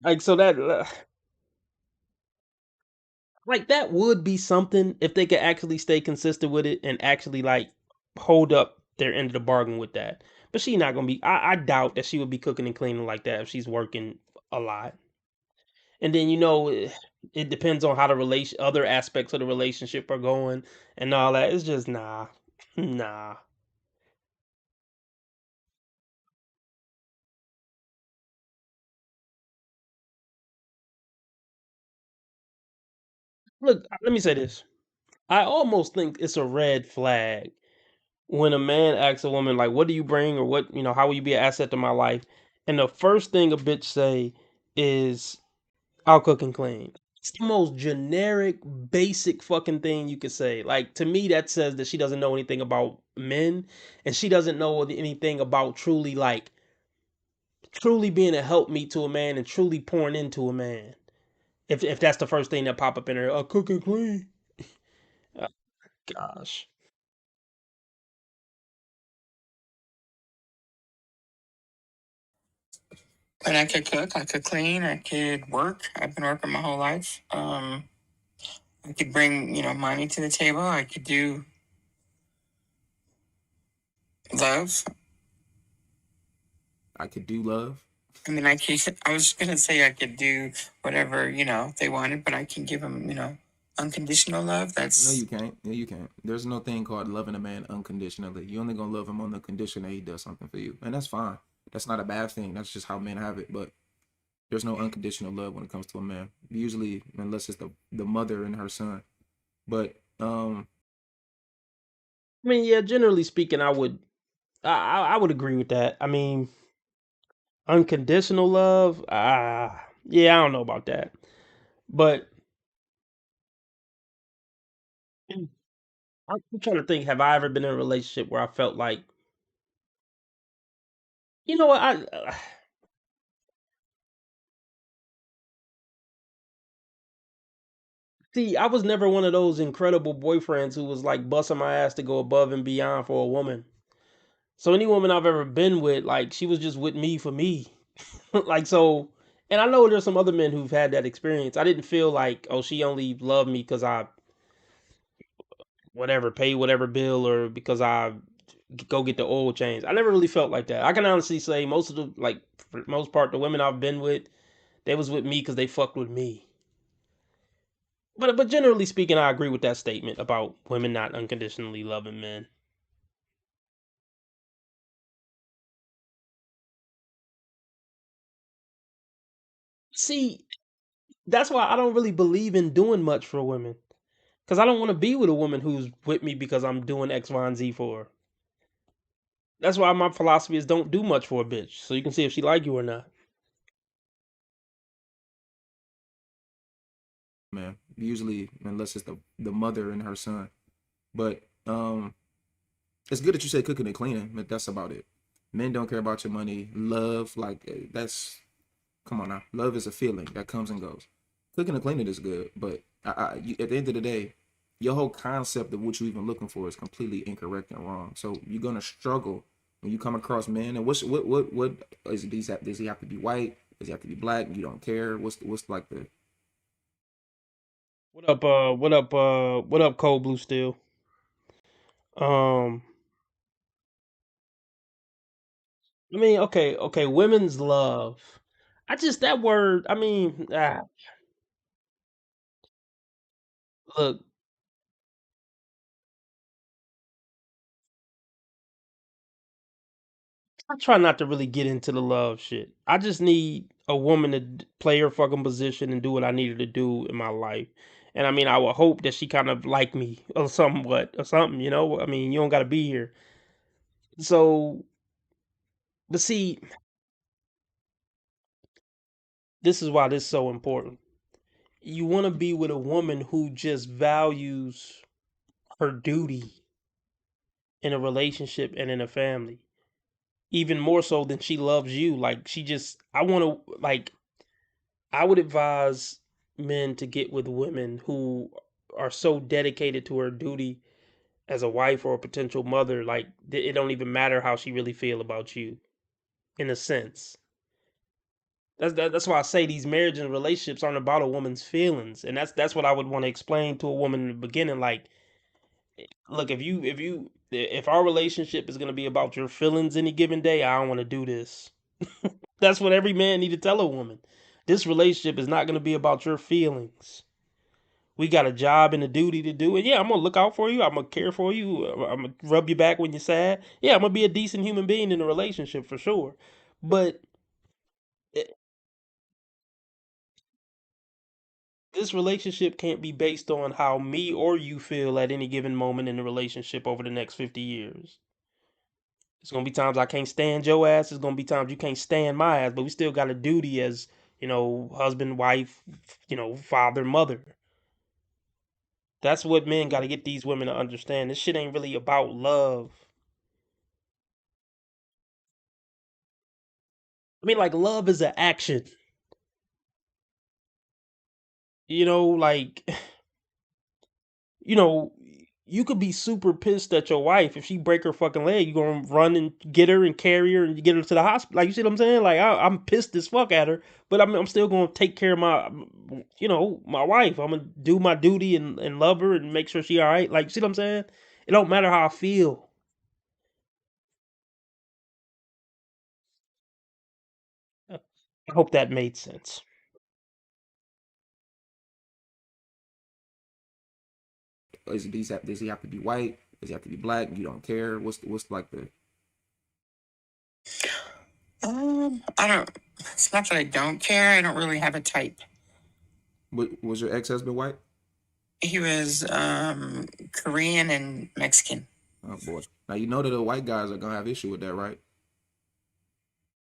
Like so that like that would be something if they could actually stay consistent with it and actually like hold up their end of the bargain with that. But she not gonna be. I doubt that she would be cooking and cleaning like that if she's working a lot. And then it depends on how the relation, other aspects of the relationship are going and all that. It's just nah, nah. Look, let me say this. I almost think it's a red flag when a man asks a woman like, "What do you bring?" or "What how will you be an asset to my life?" and the first thing a bitch say is, "I'll cook and clean." It's the most generic, basic fucking thing you could say. Like to me, that says that she doesn't know anything about men, and she doesn't know anything about truly being a helpmeet to a man and truly pouring into a man. If that's the first thing that pop up in her, cook and clean. Oh, gosh. And I could cook, I could clean, I could work. I've been working my whole life. I could bring, money to the table. I could do love. I could do love. I mean, I was gonna say I could do whatever, they wanted, but I can give them, unconditional love. No, That's you can't. No, you can't. There's no thing called loving a man unconditionally. You only gonna love him on the condition that he does something for you, and that's fine. That's not a bad thing. That's just how men have it. But there's no unconditional love when it comes to a man. Usually, unless it's the mother and her son. But I mean, yeah, generally speaking, I would agree with that. I mean, unconditional love, yeah, I don't know about that. But I'm trying to think, have I ever been in a relationship where I felt like, you know what, see, I was never one of those incredible boyfriends who was like busting my ass to go above and beyond for a woman. So any woman I've ever been with, like she was just with me for me. Like so And I know there's some other men who've had that experience. I didn't feel like, oh, she only loved me because I pay whatever bill, or because I go get the oil change. I never really felt like that. I can honestly say most of the, like, for the most part, the women I've been with, they was with me because they fucked with me. But generally speaking, I agree with that statement about women not unconditionally loving men. See, that's why I don't really believe in doing much for women. Because I don't want to be with a woman who's with me because I'm doing X, Y, and Z for her. That's why my philosophy is don't do much for a bitch, so you can see if she like you or not. Man, usually unless it's the mother and her son. But it's good that you say cooking and cleaning, but that's about it. Men don't care about your money. Love, like that's, come on now. Love is a feeling that comes and goes. Cooking and cleaning is good, but at the end of the day, your whole concept of what you even looking for is completely incorrect and wrong. So you're gonna struggle when you come across men. And what is these? Does he have to be white? Does he have to be black? You don't care. What's like the What up, Cold Blue Steel? Um, I mean, okay, women's love. I just that word. I mean, look, I try not to really get into the love shit. I just need a woman to play her fucking position and do what I needed to do in my life. And I mean, I would hope that she kind of like me or somewhat or something, you know? I mean, you don't got to be here. So, but see, this is why this is so important. You want to be with a woman who just values her duty in a relationship and in a family, even more so than she loves you. Like, she just, I want to, like, I would advise men to get with women who are so dedicated to her duty as a wife or a potential mother, like it don't even matter how she really feel about you, in a sense. That's why I say these marriage and relationships aren't about a woman's feelings, and that's what I would want to explain to a woman in the beginning. Like, look, if our relationship is gonna be about your feelings any given day, I don't want to do this. That's what every man need to tell a woman. This relationship is not gonna be about your feelings. We got a job and a duty to do. And yeah, I'm gonna look out for you. I'm gonna care for you. I'm gonna rub you back when you're sad. Yeah, I'm gonna be a decent human being in a relationship for sure. But eh, this relationship can't be based on how me or you feel at any given moment in the relationship over the next 50 years. It's gonna be times I can't stand your ass. It's gonna be times you can't stand my ass. But we still got a duty as, husband, wife, father, mother. That's what men got to get these women to understand. This shit ain't really about love. I mean, like, love is an action. Like, you know, you could be super pissed at your wife if she break her fucking leg. You gonna run and get her and carry her and get her to the hospital. Like, you see what I'm saying? Like, I'm pissed as fuck at her, but I'm still gonna take care of my wife. I'm gonna do my duty and love her and make sure she all right. Like, you see what I'm saying? It don't matter how I feel. I hope that made sense. does he have to be white? Does he have to be black? You don't care. What's like the I don't. It's not that I don't care. I don't really have a type. was your ex-husband white? He was Korean and Mexican. Oh boy. Now you know that the white guys are gonna have issue with that, right?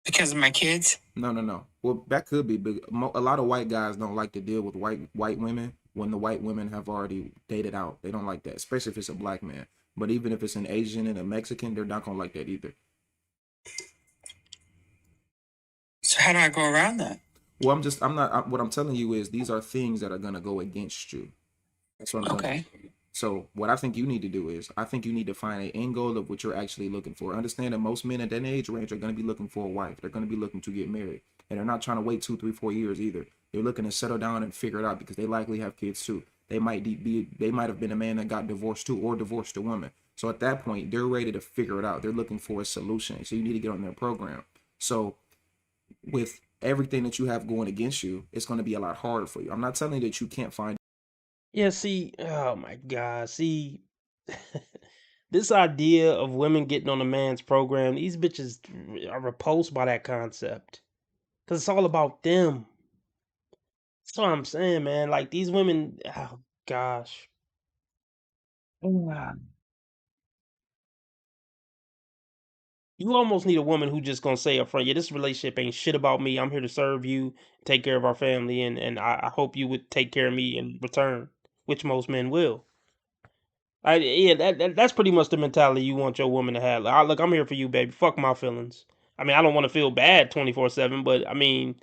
Because of my kids. No. Well, that could be, but a lot of white guys don't like to deal with white women when the white women have already dated out. They don't like that, especially if it's a black man. But even if it's an Asian and a Mexican, they're not gonna like that either. So how do I go around that? Well, what I'm telling you is these are things that are gonna go against you. That's what I'm telling you. Okay. So what I think you need to do is, I think you need to find an end goal of what you're actually looking for. Understand that most men at that age range are going to be looking for a wife. They're going to be looking to get married, and they're not trying to wait 2, 3, 4 years either. They're looking to settle down and figure it out because they likely have kids too. They might have been a man that got divorced too, or divorced a woman. So at that point, they're ready to figure it out. They're looking for a solution. So you need to get on their program. So with everything that you have going against you, it's going to be a lot harder for you. I'm not telling you that you can't find. Yeah, see, oh my God, see, this idea of women getting on a man's program, these bitches are repulsed by that concept. Because it's all about them. That's what I'm saying, man. Like, these women, oh gosh. Yeah. You almost need a woman who just gonna say up front, yeah, this relationship ain't shit about me. I'm here to serve you, take care of our family, and I hope you would take care of me in return, which most men will. Yeah, that's pretty much the mentality you want your woman to have. Like, look, I'm here for you, baby. Fuck my feelings. I mean, I don't want to feel bad 24/7, but I mean,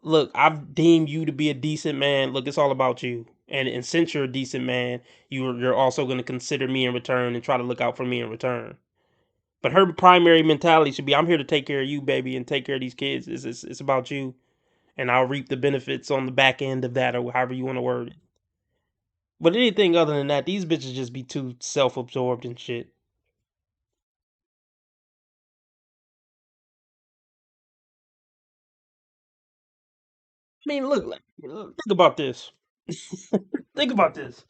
look, I've deemed you to be a decent man. Look, it's all about you. And since you're a decent man, you're also going to consider me in return and try to look out for me in return. But her primary mentality should be, I'm here to take care of you, baby, and take care of these kids. It's about you, and I'll reap the benefits on the back end of that, or however you want to word it. But anything other than that, these bitches just be too self-absorbed and shit. I mean, look, think about this. Think about this.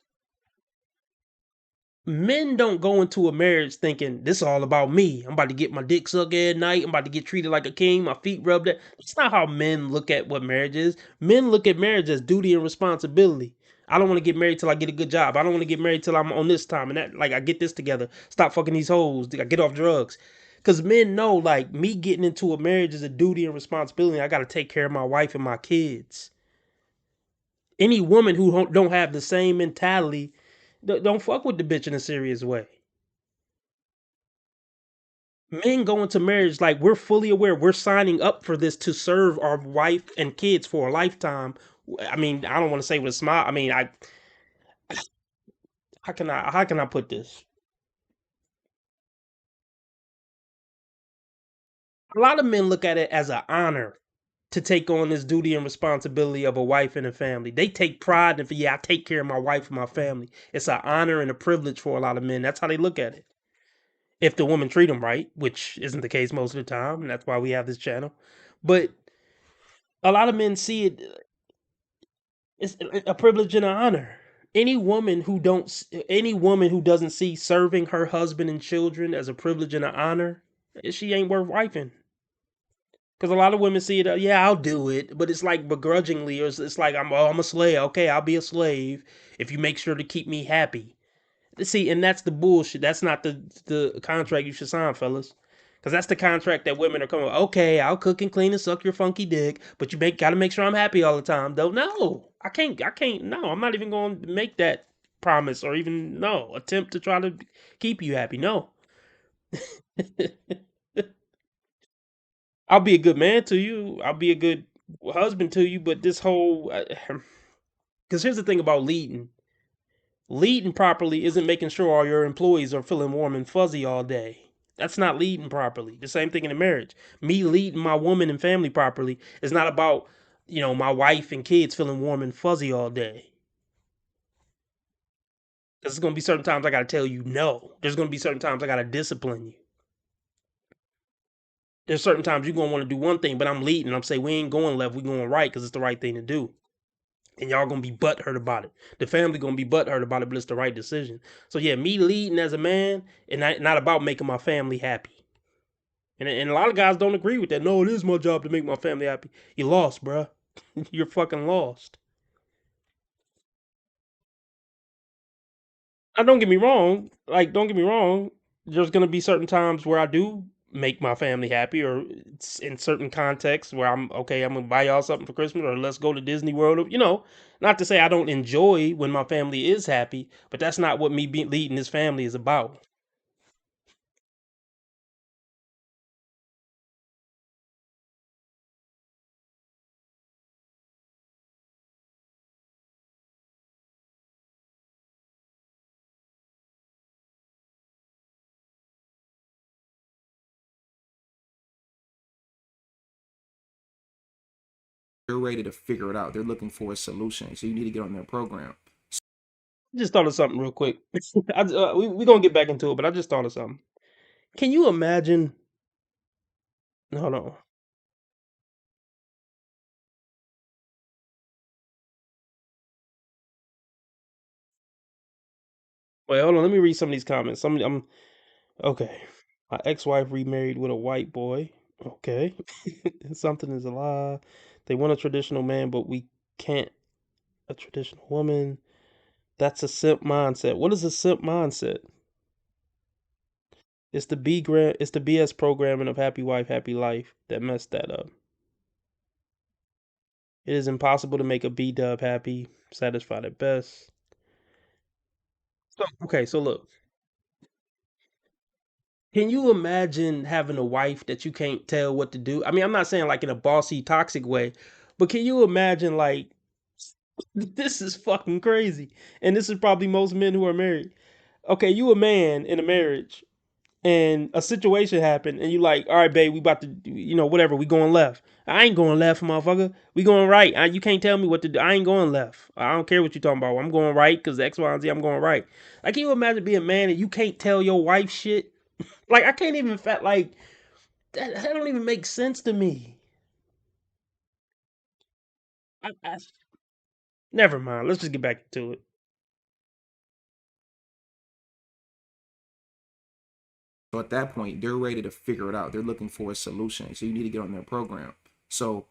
Men don't go into a marriage thinking this is all about me. I'm about to get my dick sucked at night. I'm about to get treated like a king. My feet rubbed. That's not how men look at what marriage is. Men look at marriage as duty and responsibility. I don't want to get married till I get a good job. I don't want to get married till I'm on this time and that. Like I get this together. Stop fucking these hoes. I get off drugs. Cause men know like me getting into a marriage is a duty and responsibility. I got to take care of my wife and my kids. Any woman who don't have the same mentality, don't fuck with the bitch in a serious way. Men go into marriage like we're fully aware we're signing up for this to serve our wife and kids for a lifetime. I mean, I don't want to say with a smile. I mean, how can I put this? A lot of men look at it as an honor to take on this duty and responsibility of a wife and a family. They take pride in, yeah, I take care of my wife and my family. It's an honor and a privilege for a lot of men. That's how they look at it. If the woman treat them right, which isn't the case most of the time, and that's why we have this channel. But a lot of men see it, it's a privilege and an honor. Any woman who doesn't see serving her husband and children as a privilege and an honor, she ain't worth wifing. Because a lot of women see it, yeah, I'll do it, but it's like begrudgingly, or it's like I'm a slave. Okay, I'll be a slave if you make sure to keep me happy. See, and that's the bullshit. That's not the contract you should sign, fellas. Because that's the contract that women are coming. Okay, I'll cook and clean and suck your funky dick, but you gotta make sure I'm happy all the time. Though, no, I can't. I can't. No, I'm not even going to make that promise or even no attempt to try to keep you happy. No, I'll be a good man to you. I'll be a good husband to you. But this whole, because here's the thing about leading. Leading properly isn't making sure all your employees are feeling warm and fuzzy all day. That's not leading properly. The same thing in a marriage. Me leading my woman and family properly is not about, my wife and kids feeling warm and fuzzy all day. There's going to be certain times I got to tell you no. There's going to be certain times I got to discipline you. There's certain times you're going to want to do one thing, but I'm leading. I'm saying we ain't going left, we going right because it's the right thing to do. And y'all gonna be butthurt about it. The family gonna be butthurt about it, but it's the right decision. So yeah, me leading as a man, and not about making my family happy. And a lot of guys don't agree with that. No, it is my job to make my family happy. You lost, bruh. You're fucking lost. Now, don't get me wrong. Like, don't get me wrong. There's gonna be certain times where I do make my family happy, or in certain contexts where I'm okay. I'm gonna buy y'all something for Christmas, or let's go to Disney World. Not to say I don't enjoy when my family is happy, but that's not what me leading this family is about. They're ready to figure it out. They're looking for a solution. So you need to get on their program. Just thought of something real quick. We gonna get back into it, but I just thought of something. Can you imagine? Hold on. Wait, hold on. Let me read some of these comments. Okay. My ex-wife remarried with a white boy. Okay. Something is a lie. They want a traditional man, but we can't. A traditional woman. That's a simp mindset. What is a simp mindset? It's the BS programming of happy wife, happy life that messed that up. It is impossible to make a B dub happy, satisfied at best. So look. Can you imagine having a wife that you can't tell what to do? I mean, I'm not saying like in a bossy, toxic way, but can you imagine like this is fucking crazy? And this is probably most men who are married. Okay, you a man in a marriage and a situation happened and you like, all right, babe, we about to whatever, we going left. I ain't going left, motherfucker. We going right. You can't tell me what to do. I ain't going left. I don't care what you're talking about. I'm going right because X, Y, and Z, I'm going right. Like, can you imagine being a man and you can't tell your wife shit? Like, I can't even like that don't even make sense to me. I never mind. Let's just get back to it. So at that point, they're ready to figure it out. They're looking for a solution. So you need to get on their program. So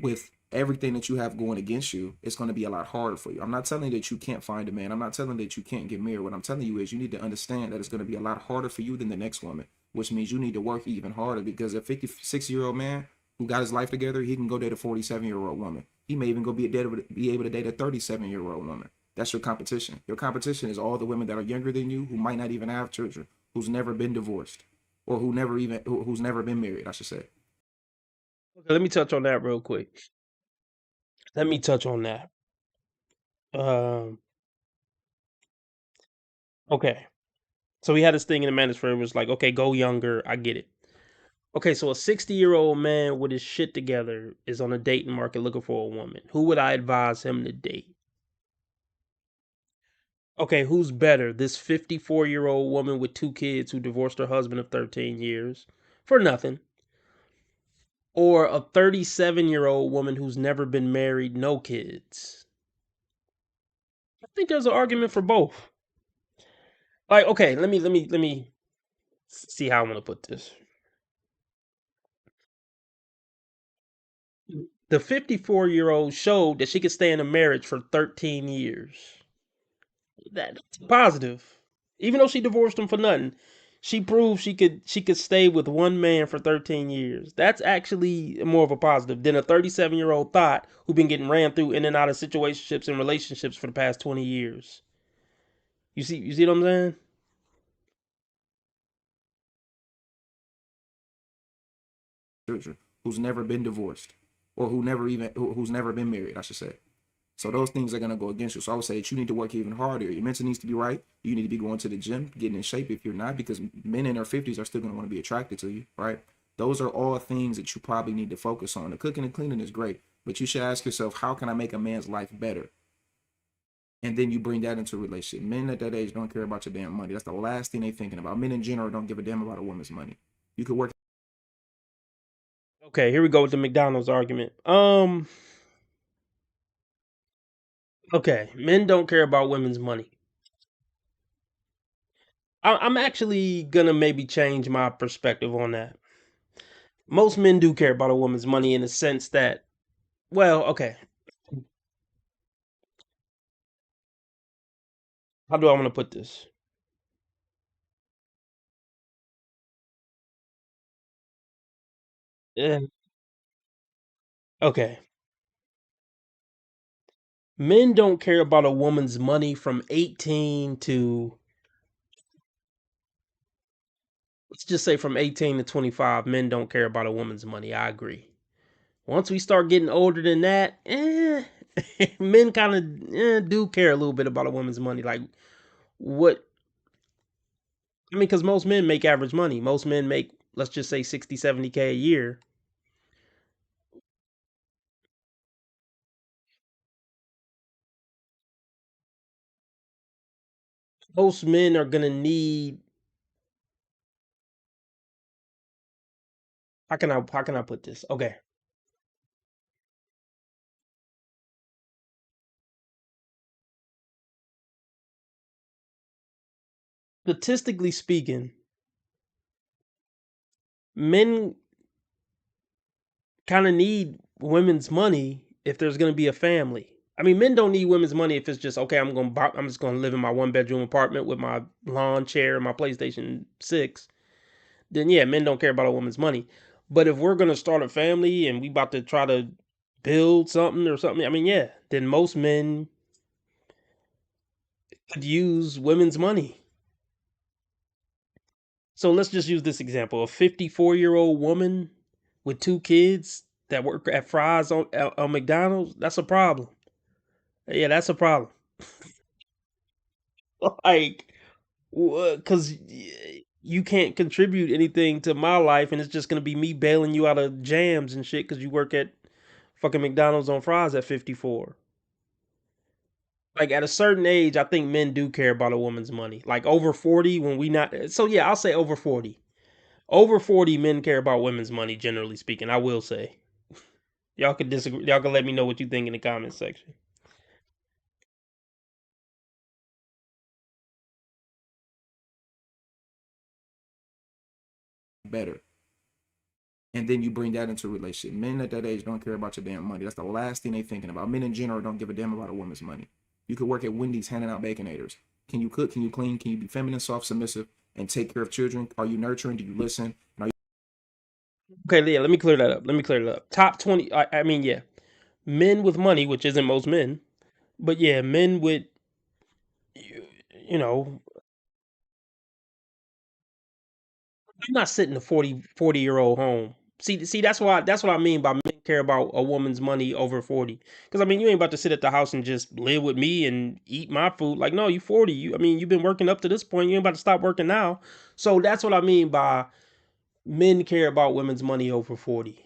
with everything that you have going against you, it's going to be a lot harder for you. I'm not telling you that you can't find a man. I'm not telling you that you can't get married. What I'm telling you is you need to understand that it's going to be a lot harder for you than the next woman, which means you need to work even harder because a 56-year-old man who got his life together, he can go date a 47-year-old woman. He may even go be able to date a 37-year-old woman. That's your competition. Your competition is all the women that are younger than you who might not even have children, who's never been divorced, or who's never been married, I should say. Okay, let me touch on that real quick. Let me touch on that. Okay. So we had this thing in the manosphere. It was like, okay, go younger. I get it. Okay, so a 60-year-old man with his shit together is on a dating market looking for a woman. Who would I advise him to date? Okay, who's better? This 54-year-old woman with 2 kids who divorced her husband of 13 years for nothing, or a 37-year-old woman who's never been married, no kids? I think there's an argument for both. Like, okay, let me see how I'm gonna put this. The 54-year-old showed that she could stay in a marriage for 13 years. That's positive. Even though she divorced him for nothing, she proved she could stay with one man for 13 years. That's actually more of a positive than a 37-year-old thought who been getting ran through in and out of situationships and relationships for the past 20 years. You see what I'm saying? Children who's never been divorced, or who's never been married, I should say. So those things are gonna go against you. So I would say that you need to work even harder. Your mental needs to be right. You need to be going to the gym, getting in shape if you're not, because men in their 50s are still gonna want to be attracted to you, right? Those are all things that you probably need to focus on. The cooking and cleaning is great, but you should ask yourself, how can I make a man's life better? And then you bring that into a relationship. Men at that age don't care about your damn money. That's the last thing they're thinking about. Men in general don't give a damn about a woman's money. You could work. Okay, here we go with the McDonald's argument. Okay, men don't care about women's money. I'm actually gonna maybe change my perspective on that. Most men do care about a woman's money in the sense that, well, okay, how do I want to put this? Yeah. Okay. Men don't care about a woman's money from 18 to, let's just say from 18 to 25. Men don't care about a woman's money. I agree. Once we start getting older than that, men kind of do care a little bit about a woman's money. Like, what? I mean, because most men make average money. Most men make, let's just say 60, 70K a year. most men are gonna need. How can I put this? Okay, statistically speaking, men kind of need women's money if there's gonna be a family. I mean, men don't need women's money if it's just okay. I'm just gonna live in my 1 bedroom apartment with my lawn chair and my PlayStation 6. Then yeah, men don't care about a woman's money. But if we're gonna start a family and we about to try to build something or something, I mean, yeah, then most men could use women's money. So let's just use this example: a 54-year-old woman with 2 kids that work at Fry's on McDonald's. That's a problem. Yeah, that's a problem. Like, because you can't contribute anything to my life, and it's just gonna be me bailing you out of jams and shit because you work at fucking McDonald's on fries at 54. Like at a certain age, I think men do care about a woman's money. Like over 40, when we not. So yeah, I'll say over 40. Over 40, men care about women's money. Generally speaking, I will say. Y'all could disagree. Y'all can let me know what you think in the comments section. better. And then you bring that into a relationship. Men at that age don't care about your damn money. That's the last thing they thinking about. Men in general don't give a damn about a woman's money. You could work at Wendy's handing out baconators. Can you cook? Can you clean? Can you be feminine, soft, submissive, and take care of children? Are you nurturing? Do you listen? And are Okay, yeah, let me clear that up. Let me clear that up. Top 20. I mean, yeah, men with money, which isn't most men, but yeah, men with you, you know, I'm not sitting a 40-year-old home. See, that's what I mean by men care about a woman's money over 40. Because I mean, you ain't about to sit at the house and just live with me and eat my food. Like, no, you 40. I mean, you've been working up to this point. You ain't about to stop working now. So that's what I mean by men care about women's money over 40.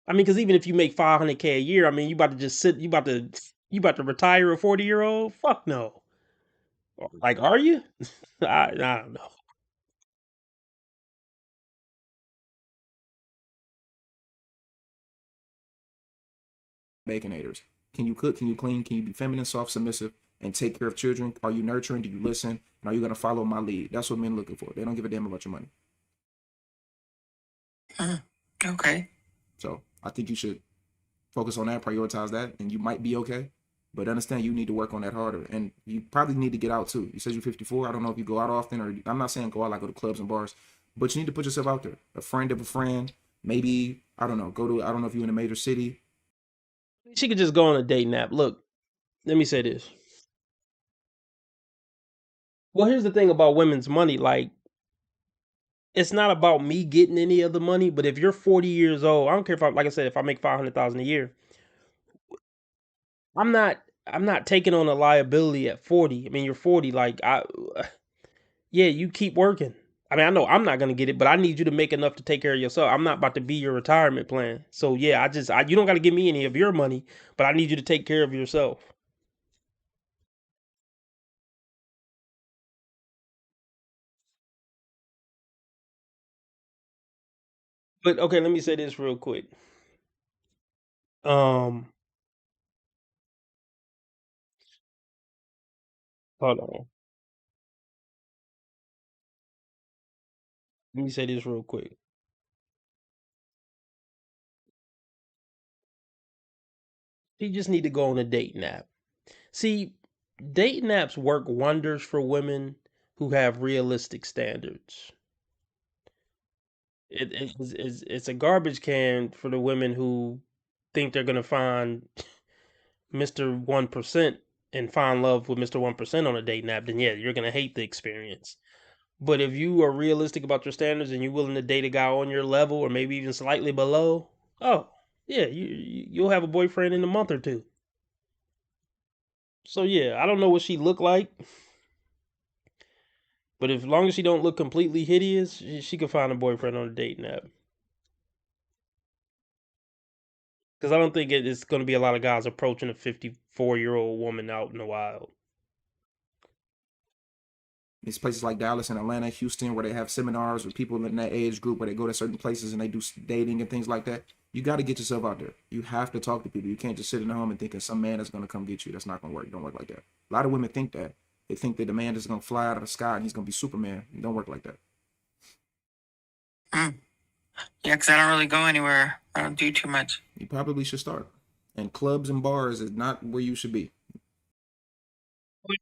I mean, because even if you make 500K a year, I mean, you about to just sit. You about to retire a 40-year-old? Fuck no. Like, are you? I don't know. baconators? Can you cook? Can you clean? Can you be feminine, soft, submissive, and take care of children? Are you nurturing? Do you listen? And are you gonna follow my lead? That's what men looking for. They don't give a damn about your money. Okay. So I think you should focus on that, prioritize that, and you might be okay. But understand you need to work on that harder, and you probably need to get out too. You said you're 54. I don't know if you go out often, or I'm not saying go out like go to clubs and bars, but you need to put yourself out there. A friend of a friend, maybe I don't know. Go to I don't know if you're in a major city. She could just go on a date nap. Look, let me say this. Well, here's the thing about women's money. Like, it's not about me getting any of the money, but if you're 40 years old, I don't care if like I said, if I make 500,000 a year, I'm not, I'm not taking on a liability at 40. I mean, you're 40. Like, yeah, you keep working. I mean, I know I'm not gonna get it, but I need you to make enough to take care of yourself. I'm not about to be your retirement plan. So yeah, you don't got to give me any of your money, but I need you to take care of yourself. But okay, let me say this real quick. Um, hold on. Let me say this real quick. He just need to go on a date nap. See, date naps work wonders for women who have realistic standards. It's a garbage can for the women who think they're gonna find Mr. 1% and find love with Mr. 1% on a date nap. Then yeah, you're gonna hate the experience. But if you are realistic about your standards and you're willing to date a guy on your level or maybe even slightly below, oh yeah, you'll have a boyfriend in a month or two. So yeah, I don't know what she looked like, but as long as she don't look completely hideous, she could find a boyfriend on a date nap. Because I don't think it's going to be a lot of guys approaching a 54-year-old woman out in the wild. It's places like Dallas and Atlanta, Houston, where they have seminars with people in that age group where they go to certain places and they do dating and things like that. You got to get yourself out there. You have to talk to people. You can't just sit in the home and thinking some man is going to come get you. That's not going to work. It don't work like that. A lot of women think that. They think that the man is going to fly out of the sky and he's going to be Superman. It don't work like that. Yeah, because I don't really go anywhere. I don't do too much. You probably should start. And clubs and bars is not where you should be. I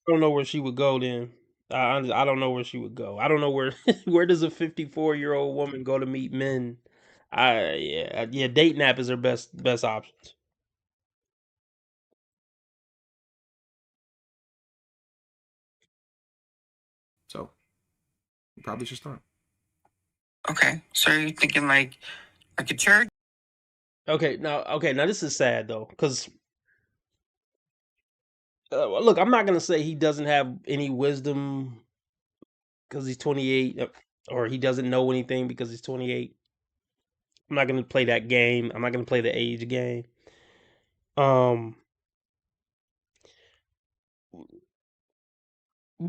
don't know where she would go then. I don't know where she would go. I don't know where where does a 54-year-old woman go to meet men? Yeah, dating app is her best options. So you probably should start. Okay, so you're thinking like a church? Okay, now this is sad though, because look, I'm not gonna say he doesn't have any wisdom because he's 28, or he doesn't know anything because he's 28. I'm not gonna play that game. I'm not gonna play the age game. Um,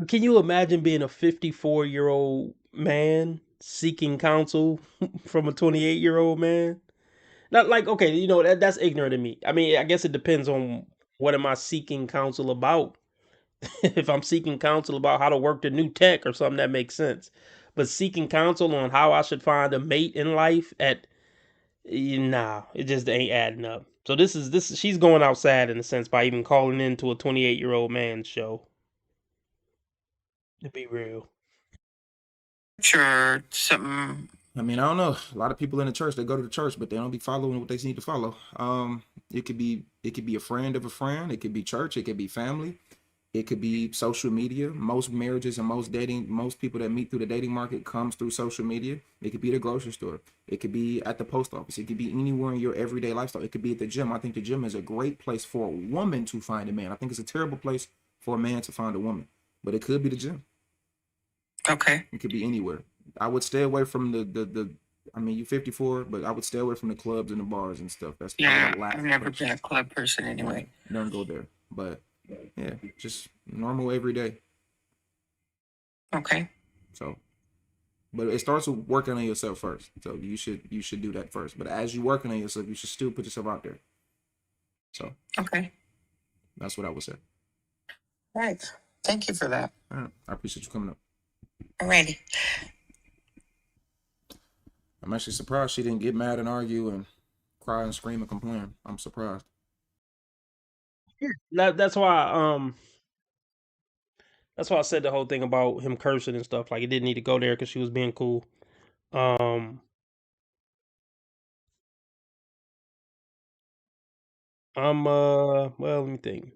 can you imagine being a 54-year-old man seeking counsel from a 28-year-old man? Not like, okay, that's ignorant of me. I mean, I guess it depends on what am I seeking counsel about. If I'm seeking counsel about how to work the new tech or something, that makes sense. But seeking counsel on how I should find a mate in life nah, it just ain't adding up. So this she's going outside in a sense by even calling into a 28-year-old man's show. To be real. Sure, something. I mean, I don't know. A lot of people in the church, they go to the church, but they don't be following what they need to follow. It could be a friend of a friend. It could be church. It could be family. It could be social media. Most marriages and most people that meet through the dating market comes through social media. It could be the grocery store. It could be at the post office. It could be anywhere in your everyday lifestyle. It could be at the gym. I think the gym is a great place for a woman to find a man. I think it's a terrible place for a man to find a woman, but it could be the gym. Okay. It could be anywhere. I would stay away from I mean, you're 54, but I would stay away from the clubs and the bars and stuff. That's Yeah, the last I've never place. been a club person anyway. Don't go there. But yeah, just normal every day. Okay. So, but it starts with working on yourself first. So you should do that first. But as you're working on yourself, you should still put yourself out there. So Okay. that's what I would say. All right. Thank you for that. All right. I appreciate you coming up. Alrighty. I'm actually surprised she didn't get mad and argue and cry and scream and complain. I'm surprised. That's why I said the whole thing about him cursing and stuff. Like, it didn't need to go there because she was being cool. Well, let me think.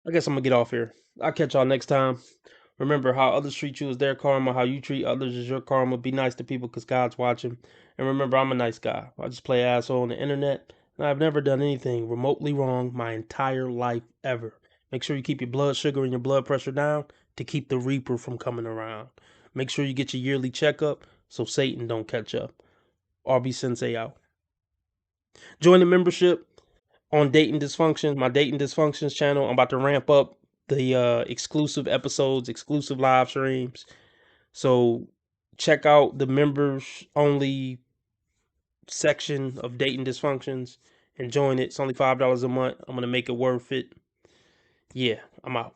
I guess I'm gonna get off here. I'll catch y'all next time. Remember, how others treat you is their karma. How you treat others is your karma. Be nice to people because God's watching. And remember, I'm a nice guy. I just play asshole on the internet. And I've never done anything remotely wrong my entire life ever. Make sure you keep your blood sugar and your blood pressure down to keep the reaper from coming around. Make sure you get your yearly checkup so Satan don't catch up. RB Sensei out. Join the membership on Dating Dysfunction, my Dating Dysfunctions channel. I'm about to ramp up the exclusive episodes, exclusive live streams. So check out the members only section of Dating Dysfunctions and join it. It's only $5 a month. I'm gonna make it worth it. Yeah, I'm out.